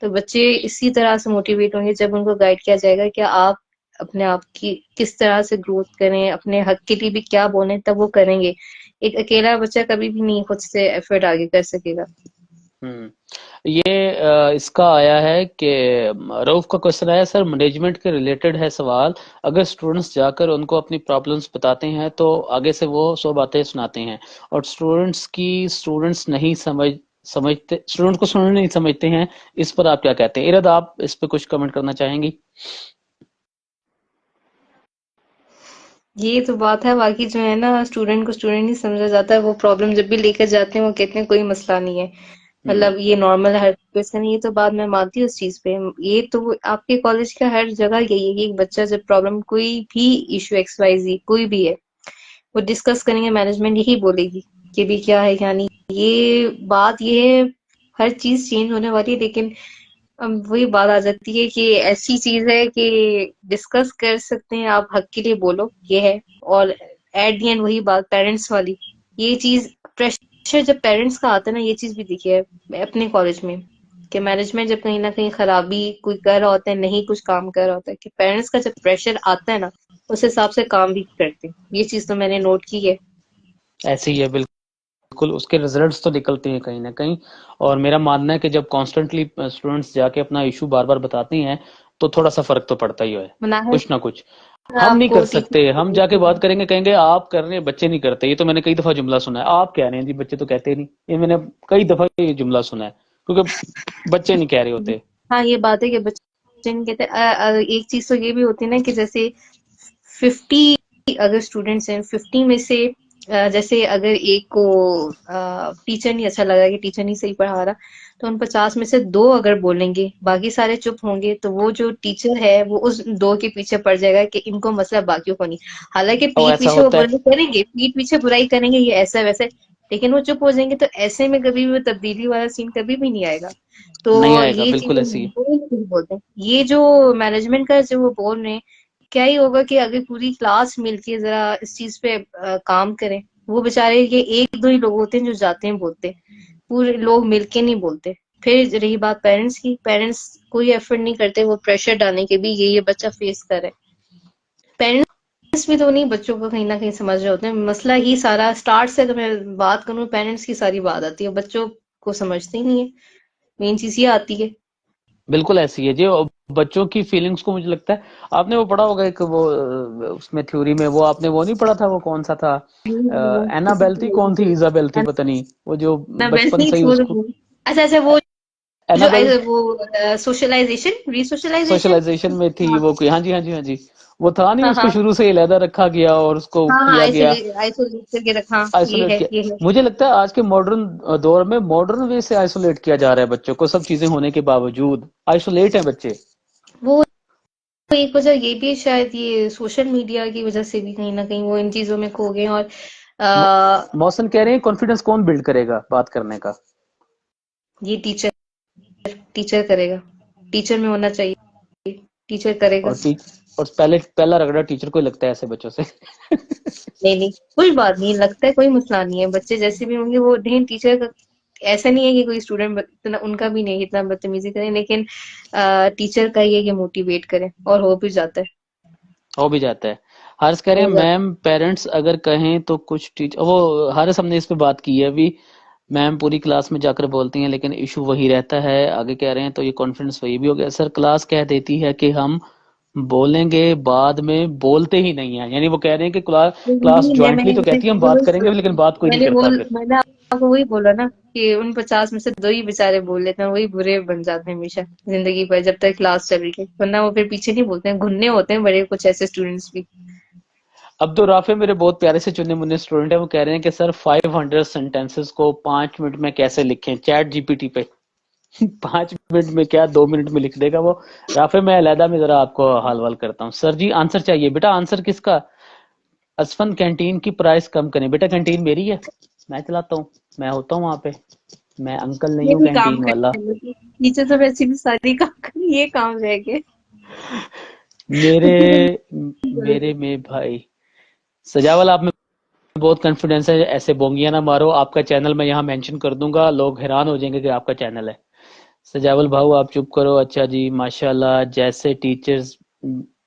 B: तो बच्चे इसी तरह से मोटिवेट होंगे जब उनको गाइड किया जाएगा कि आप अपने आप की किस तरह से ग्रोथ करें, अपने हक के लिए भी क्या बोले, तब वो करेंगे। एक अकेला बच्चा कभी भी नहीं खुद से एफर्ट आगे कर सकेगा।
A: हम्म। ये इसका आया है कि रऊफ का क्वेश्चन आया, सर मैनेजमेंट के रिलेटेड है सवाल। अगर स्टूडेंट्स जाकर उनको अपनी प्रॉब्लम्स बताते हैं तो आगे से वो 100 बातें सुनाते हैं, और स्टूडेंट्स नहीं समझते, स्टूडेंट को सुनने नहीं समझते हैं। इस पर आप क्या कहते हैं? इरद, आप इस पे कुछ कमेंट करना चाहेंगी?
B: ये तो बात है, बाकी जो है ना, स्टूडेंट को स्टूडेंट नहीं समझा जाता है। वो प्रॉब्लम जब भी लेकर जाते हैं वो कहते हैं कोई मसला नहीं है,
A: हम्म।
B: मतलब ये नॉर्मल है हर क्वेश्चन। ये तो बात मैं मानती हूँ उस चीज पे। ये तो आपके कॉलेज का हर जगह यही है कि एक बच्चा जब प्रॉब्लम, कोई भी इशू XYZ कोई भी है, वो डिस्कस करेंगे, मैनेजमेंट यही बोलेगी कि भी क्या है क्या नहीं। ये बात ये है, हर चीज चेंज होने वाली है। लेकिन अब वही बात आ जाती है कि ऐसी चीज है कि डिस्कस कर सकते हैं, आप हक के लिए बोलो, ये है। और एट दी एंड वही बात पेरेंट्स वाली, ये चीज प्रेशर जब पेरेंट्स का आता है ना, ये चीज भी दिखी है अपने कॉलेज में कि मैनेजमेंट जब कहीं ना कहीं खराबी कोई कर रहा होता है, नहीं कुछ काम कर रहा होता है, कि पेरेंट्स का जब प्रेशर आता है ना, उस हिसाब से काम भी करते हैं। ये चीज तो मैंने नोट की है।
A: ऐसे ही है, बिल्कुल उसके रिजल्ट्स तो निकलते हैं कहीं ना कहीं। और मेरा मानना है कि जब कॉन्स्टेंटली स्टूडेंट्स जाके अपना इशू बार बार बताते हैं तो थोड़ा सा फर्क तो पड़ता ही है,
B: मना है
A: कुछ ना कुछ। हम नहीं
B: आपको
A: कर सकते, हम जाके
B: टीचर।
A: बात करेंगे, कहेंगे आप कर रहे हैं, बच्चे नहीं करते। ये तो मैंने कई दफा जुमला सुना है। आप कह रहे हैं जी, बच्चे तो कहते नहीं। ये मैंने कई दफा ये जुमला सुना है, क्योंकि बच्चे नहीं कह रहे होते।
B: हाँ, ये बात है कि बच्चे नहीं कहते। एक चीज तो ये भी होती है ना कि जैसे 50 अगर स्टूडेंट्स हैं, 50 में से जैसे अगर एक को टीचर नहीं अच्छा लगा कि टीचर नहीं सही पढ़ा रहा, तो उन 50 में से दो अगर बोलेंगे, बाकी सारे चुप होंगे, तो वो जो टीचर है वो उस दो के पीछे पड़ जाएगा कि इनको मतलब बाकियों को नहीं। हालांकि
A: और
B: पीठ
A: ऐसा
B: पीछे वो
A: होता है।
B: बुराई करेंगे, पीठ पीछे बुराई करेंगे, ये ऐसा वैसे, लेकिन वो चुप हो जाएंगे। तो ऐसे में कभी भी वो तब्दीली वाला सीन कभी भी नहीं आएगा।
A: नहीं
B: तो
A: आएगा,
B: ये
A: बिल्कुल
B: चीजें
A: ऐसी है।
B: वो बोलते हैं, ये जो मैनेजमेंट का जो वो बोल रहे हैं, क्या ही होगा कि अगर पूरी क्लास मिलके जरा इस चीज पे काम करें। वो बेचारे ये एक दो ही लोग होते हैं जो जाते हैं बोलते हैं, पूरे लोग मिलके नहीं बोलते। फिर रही बात पेरेंट्स की, पेरेंट्स कोई एफर्ट नहीं करते वो प्रेशर डालने के भी, ये बच्चा फेस करे। पेरेंट्स भी तो नहीं बच्चों को कहीं ना कहीं समझ रहे होते हैं। मसला ही सारा स्टार्ट से, अगर मैं बात करूं, पेरेंट्स की सारी बात आती है, बच्चों को समझते ही नहीं है। मेन चीज ये आती है।
A: बिल्कुल ऐसी है जो बच्चों की फीलिंग्स को, मुझे लगता है आपने वो पढ़ा होगा एक वो उसमें थ्योरी में, वो आपने वो नहीं पढ़ा था, वो कौन सा था? एनाबेल थी, कौन थी, इजाबेल थी, पता नहीं, वो जो
B: ना
A: बचपन
B: वैसे ही
A: से ही
B: छोड़
A: उसको।
B: दूँ। अच्छा अच्छा, वो जो
A: एनाबेल
B: वो सोशलाइजेशन रिसोशलाइजेशन।
A: सोशलाइजेशन में थी
B: हाँ
A: वो कोई, हाँ जी हाँ जी हाँ जी। वो था नहीं,
B: हाँ
A: उसको
B: हाँ
A: शुरू से ही अलहदा रखा गया और उसको
B: हाँ हाँ,
A: किया गया,
B: आइसोलेट करके रखा, ये
A: आइसोलेट
B: है
A: किया।
B: ये है।
A: मुझे लगता है आज के मॉडर्न दौर में मॉडर्न वे से आइसोलेट किया जा रहा है बच्चों को, सब चीजें होने के बावजूद आइसोलेट है बच्चे।
B: वो एक वजह ये भी है, शायद ये सोशल मीडिया की वजह से भी कहीं ना कहीं वो इन चीजों में खो गए। और
A: मो-
B: आ,
A: मौसन कह रहे हैं कॉन्फिडेंस कौन बिल्ड करेगा बात करने का?
B: ये टीचर टीचर करेगा, टीचर में होना चाहिए, टीचर करेगा।
A: और और पहला रगड़ा टीचर को ही लगता है ऐसे बच्चों से।
B: नहीं नहीं, कोई बात नहीं, लगता है कोई मसला नहीं है, बच्चे जैसे भी होंगे वो नहीं। टीचर का ऐसा नहीं है कि कोई स्टूडेंट इतना उनका भी नहीं इतना बदतमीजी करे, लेकिन टीचर का ये है कि मोटिवेट करे, और हो भी जाता है।
A: हो भी जाता है। हारिस कह रहे
B: हो
A: हैं
B: जाता
A: मैम पेरेंट्स अगर कहें तो कुछ टीचर, वो हारिस हमने इस पे बात की है अभी। मैम पूरी क्लास में जाकर बोलती हैं लेकिन इशू वही रहता है। आगे कह रहे हैं तो ये कॉन्फिडेंस वही भी हो गया सर, क्लास कह देती है कि हम बोलेंगे, बाद में बोलते ही नहीं है। यानी वो कह रहे हैं कि क्लास
B: है।
A: क्लास
B: नहीं,
A: ज्वाइंटली तो कहती है हम बात करेंगे लेकिन बात कोई नहीं
B: मैंने
A: करता
B: बोल
A: फिर।
B: मैंने आपको वही बोला ना कि उन 50 में से 2 ही बेचारे बोल लेते हैं, वही बुरे बन जाते हैं हमेशा जिंदगी भर जब तक क्लास चल रही है, वरना वो फिर पीछे नहीं बोलते हैं, घुन्ने होते हैं बड़े कुछ ऐसे स्टूडेंट्स भी।
A: अब्दुल राफे मेरे बहुत प्यारे से चुने मुन्ने स्टूडेंट है, वो कह रहे हैं कि सर 500 सेंटेंसेस को 5 मिनट में कैसे लिखें चैट जीपीटी पे। 5 मिनट में क्या, 2 मिनट में लिख देगा वो। राफे मैं अलहदा में जरा आपको हाल वाल करता हूँ। सर जी आंसर चाहिए बेटा, आंसर किसका? असफन कैंटीन की प्राइस कम करें। बेटा कैंटीन मेरी है, मैं चलाता हूँ, मैं होता हूँ वहां पे, मैं अंकल नहीं
B: ये
A: हूँ
B: भी काम
A: कैंटीन वाला।
B: करते हैं नीचे तो वैसे भी सारी काम कर, ये काम रह गए।
A: मेरे मेरे में भाई सजावल आप में बहुत कॉन्फिडेंस है, ऐसे बोंगिया ना मारो। आपका चैनल मैं यहाँ मेंशन कर दूंगा, लोग हैरान हो जाएंगे कि आपका चैनल है। सजावल भाऊ आप चुप करो। अच्छा जी माशाल्लाह, जैसे टीचर्स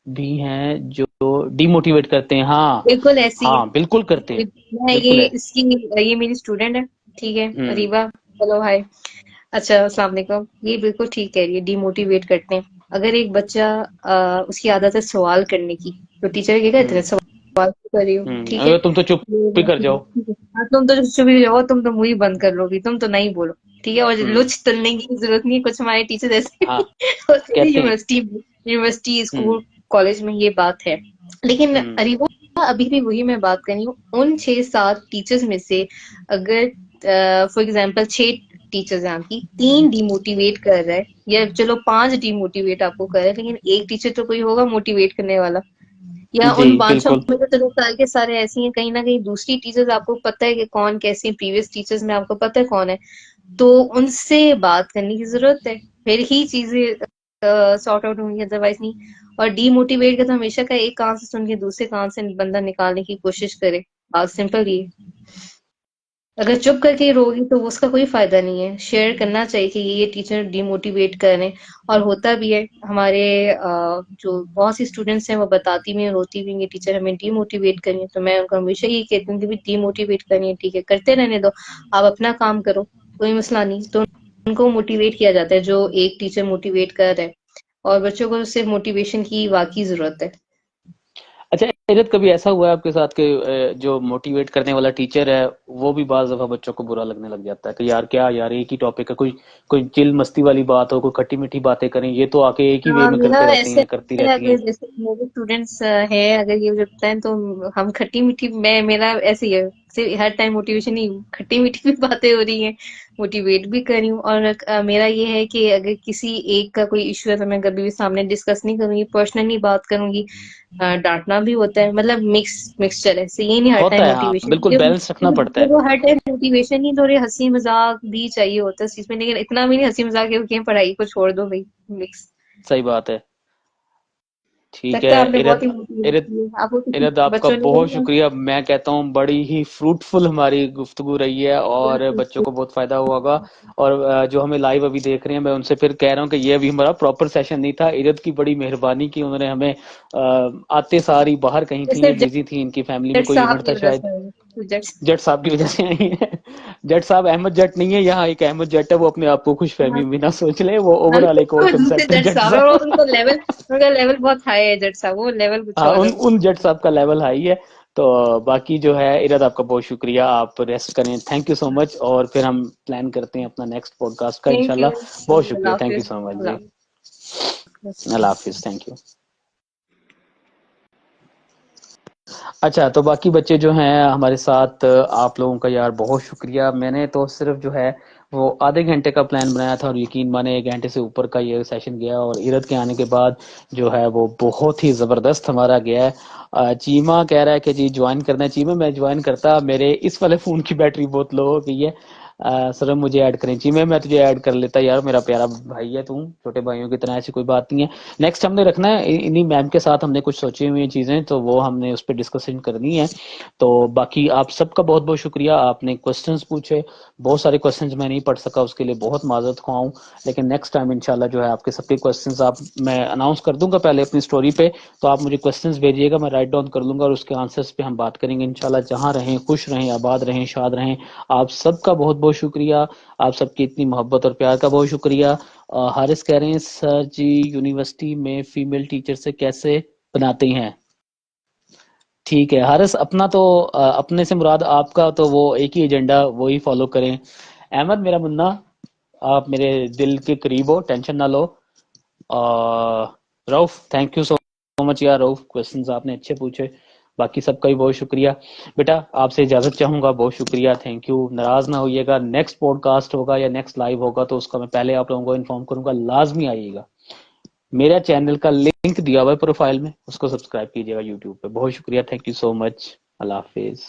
A: भी हैं जो डिमोटिवेट करते हैं। हाँ
B: बिल्कुल ऐसी है।
A: हाँ बिल्कुल करते हैं,
B: मैं ये
A: बिल्कुल है।
B: इसकी ये मेरी स्टूडेंट है, ठीक है,
A: हम्म।
B: रीवा। Hello hi. अच्छा, अस्सलाम वालेकुम। ये बिल्कुल ठीक कह रही है, डिमोटिवेट करते हैं। अगर एक बच्चा उसकी आदत है सवाल करने की, तो टीचर कहेगा इतने
A: हम्म।
B: सवाल क्यों कर रही हो, ठीक है।
A: अगर तुम तो चुप ही कर जाओ।
B: हाँ, तुम तो चुप ही जाओ, तुम तो मुंह ही बंद कर लोगी, तुम तो नहीं बोलो, ठीक है। और
A: हम्म।
B: लुच तलने की जरूरत नहीं है, कुछ हमारे टीचर ऐसे
A: हाँ
B: होते हैं
A: कहते हैं।
B: यूनिवर्सिटी यूनिवर्सिटी
A: हम्म।
B: स्कूल कॉलेज में, ये बात है। लेकिन
A: हम्म।
B: अरीबा, अभी भी वही मैं बात कर रही हूँ, उन 6-7 टीचर्स में से अगर फॉर एग्जाम्पल 6 टीचर्स हैं आपकी, 3 डिमोटिवेट कर रहा है, या चलो 5 डिमोटिवेट आपको कर रहा है, लेकिन एक टीचर तो कोई होगा मोटिवेट करने वाला। या
A: जी
B: उन 500
A: बिल्कुल।
B: में तो चलो सारे के सारे ऐसे हैं, कहीं ना कहीं दूसरी टीचर्स आपको पता है कि कौन कैसे हैं, प्रीवियस टीचर्स में आपको पता है कौन है, तो उनसे बात करने की जरूरत है, फिर ही चीजें सॉर्ट आउट होंगी, अदरवाइज नहीं। और डीमोटिवेट का तो हमेशा का एक कान से सुन के दूसरे कान से बंदा निकालने की कोशिश करे, बात सिंपल ही है। अगर चुप करके ही रोगी तो उसका कोई फायदा नहीं है, शेयर करना चाहिए कि ये टीचर डिमोटिवेट कर रहे हैं। और होता भी है, हमारे जो बहुत सी स्टूडेंट्स हैं वो बताती भी हैं, रोती भी हैं कि टीचर हमें डिमोटिवेट करिए, तो मैं उनको हमेशा यही कहती हूँ कि भी डिमोटिवेट करिए, ठीक है, करते रहने दो, आप अपना काम करो, कोई मसला नहीं। तो उनको मोटिवेट किया जाता है जो एक टीचर मोटिवेट कर रहा है, और बच्चों को सिर्फ मोटिवेशन की वाकई जरूरत है।
A: अच्छा इरत, कभी ऐसा हुआ है आपके साथ कि जो मोटिवेट करने वाला टीचर है वो भी बाज दफा बच्चों को बुरा लगने लग जाता है कि यार क्या यार एक ही टॉपिक है, कोई कोई चिल मस्ती वाली बात हो, कोई खट्टी मीठी बातें करें, ये तो आके एक ही वे
B: हाँ,
A: में
B: मेरा
A: करते रहती
B: ऐसे
A: हैं, करती
B: है,
A: रहती
B: अगर
A: हैं।
B: जैसे मेरे स्टूडेंट्स हैं, अगर ये जो बताएं तो हम खट्टी मीठी, मैं मेरा ऐसे ही है, सिर्फ हर टाइम मोटिवेशन नहीं, खट्टी मीठी भी बातें हो रही हैं, मोटिवेट भी कर रही हूँ। और मेरा ये है कि अगर किसी एक का कोई इश्यू है तो मैं कभी भी सामने डिस्कस नहीं करूंगी, पर्सनली बात करूंगी। डांटना भी होता है, मतलब मिक्सचर है, से ये नहीं हर
A: होता
B: टाइम
A: है हाँ,
B: मोटिवेशन।
A: बिल्कुल बैलेंस रखना पड़ता है।
B: वो हर टाइम मोटिवेशन नहीं, थोड़ी हंसी मजाक भी चाहिए होता है इस चीज में, लेकिन इतना भी नहीं हंसी मजाक है कि पढ़ाई को छोड़ दो भाई, मिक्स।
A: सही बात है। ठीक
B: लगता
A: है
B: है आपने बहुत
A: इरद।
B: ही मोटिवेट
A: इरद,
B: की है, आपको किसी
A: इरद आपका
B: बच्चों ने
A: बहुत
B: बोला?
A: शुक्रिया। मैं कहता हूँ बड़ी ही फ्रूटफुल हमारी गुफ्तगू रही है और बच्चों को बहुत फायदा हुआ होगा। और जो हमें लाइव अभी देख रहे हैं, मैं उनसे फिर कह रहा हूँ कि ये अभी हमारा प्रॉपर सेशन नहीं था। इरद की बड़ी मेहरबानी की, उन्होंने हमें आते सारी बाहर कहीं थी, ये
B: सिर्फ
A: बिजी थी, इनकी फैमिली में
B: जज
A: कोई
B: साहब
A: इवेंट
B: की
A: था
B: वजह
A: शायद।
B: से आए हैं, जज।
A: जट साहब की वजह से आई है। जट साहब अहमद जट नहीं है, यहाँ एक अहमद जट है, वो अपने आप को खुश फहमी भी ना सोच ले, वो ओवरऑल एक और
B: दूसरे
A: कंसेप्ट है
B: जज
A: जट
B: साहब है, वो
A: साहब।
B: उनका लेवल बहुत हाई है, जज साहब, वो लेवल कुछ
A: हाँ
B: और
A: उन
B: है।
A: उन जट साहब का लेवल हाई है। तो बाकी जो है इरद आपका बहुत शुक्रिया, आप रेस्ट करें, थैंक यू सो मच। और फिर हम प्लान करते हैं अपना नेक्स्ट पॉडकास्ट का
B: थैंक यू।
A: इंशाल्लाह। बहुत
B: अल्लाह
A: शुक्रिया, थैंक यू
B: हाफिज।
A: सो मच जी।
B: अल्लाह हाफिज।
A: अल्लाह हाफिज, थैंक यू। अच्छा तो बाकी बच्चे जो हैं हमारे साथ, आप लोगों का यार बहुत शुक्रिया। मैंने तो सिर्फ जो है वो आधे घंटे का प्लान बनाया था और यकीन माने 1 घंटे से ऊपर का ये सेशन गया, और इरद के आने के बाद जो है वो बहुत ही ज़बरदस्त हमारा गया है। चीमा कह रहा है कि जी ज्वाइन करना है। चीमा मैं ज्वाइन करता, मेरे इस वाले फ़ोन की बैटरी बहुत लो हो गई है। सर मुझे ऐड करें। चीमा मैं तुझे ऐड कर लेता यार, मेरा प्यारा भाई है तू, छोटे भाइयों की तरह, ऐसी कोई बात नहीं है। नेक्स्ट हमने रखना है इन्हीं मैम के साथ, हमने कुछ सोची हुई चीजें, तो वो हमने उस पर डिस्कशन करनी है। तो बाकी आप सबका बहुत बहुत शुक्रिया, आपने क्वेश्चंस पूछे, बहुत सारे क्वेश्चंस मैं नहीं पढ़ सका, उसके लिए बहुत माजरत ख्वाह। लेकिन नेक्स्ट टाइम इंशाल्लाह जो है आपके सबके क्वेश्चंस आप, मैं अनाउंस कर दूंगा पहले अपनी स्टोरी पे, तो आप मुझे क्वेश्चंस भेजिएगा, मैं राइट डाउन कर लूंगा और उसके आंसर्स पे हम बात करेंगे इंशाल्लाह। जहां रहें खुश रहें, आबाद रहें, शाद रहें। आप सबका बहुत बहुत शुक्रिया, आप सबकी इतनी मोहब्बत और प्यार का बहुत शुक्रिया। हारिस कह रहे हैं सर जी यूनिवर्सिटी में फीमेल टीचर से कैसे बनाते हैं? ठीक है हारिस, अपना तो अपने से मुराद आपका तो वो एक ही एजेंडा, वो ही फॉलो करें। अहमद मेरा मुन्ना, आप मेरे दिल के करीब हो, टेंशन ना लो। Rauf thank you so much यार, रऊफ क्वेश्चंस आपने अच्छे पूछे, बाकी सबका भी बहुत शुक्रिया। बेटा आपसे इजाजत चाहूंगा, बहुत शुक्रिया, थैंक यू। नाराज ना होइएगा, नेक्स्ट पॉडकास्ट होगा या नेक्स्ट लाइव होगा तो उसका मैं पहले आप लोगों को इन्फॉर्म करूंगा, लाजमी आइएगा। मेरा चैनल का लिंक दिया हुआ है प्रोफाइल में, उसको सब्सक्राइब कीजिएगा यूट्यूब पे। बहुत शुक्रिया, thank you so much, Allah Hafiz.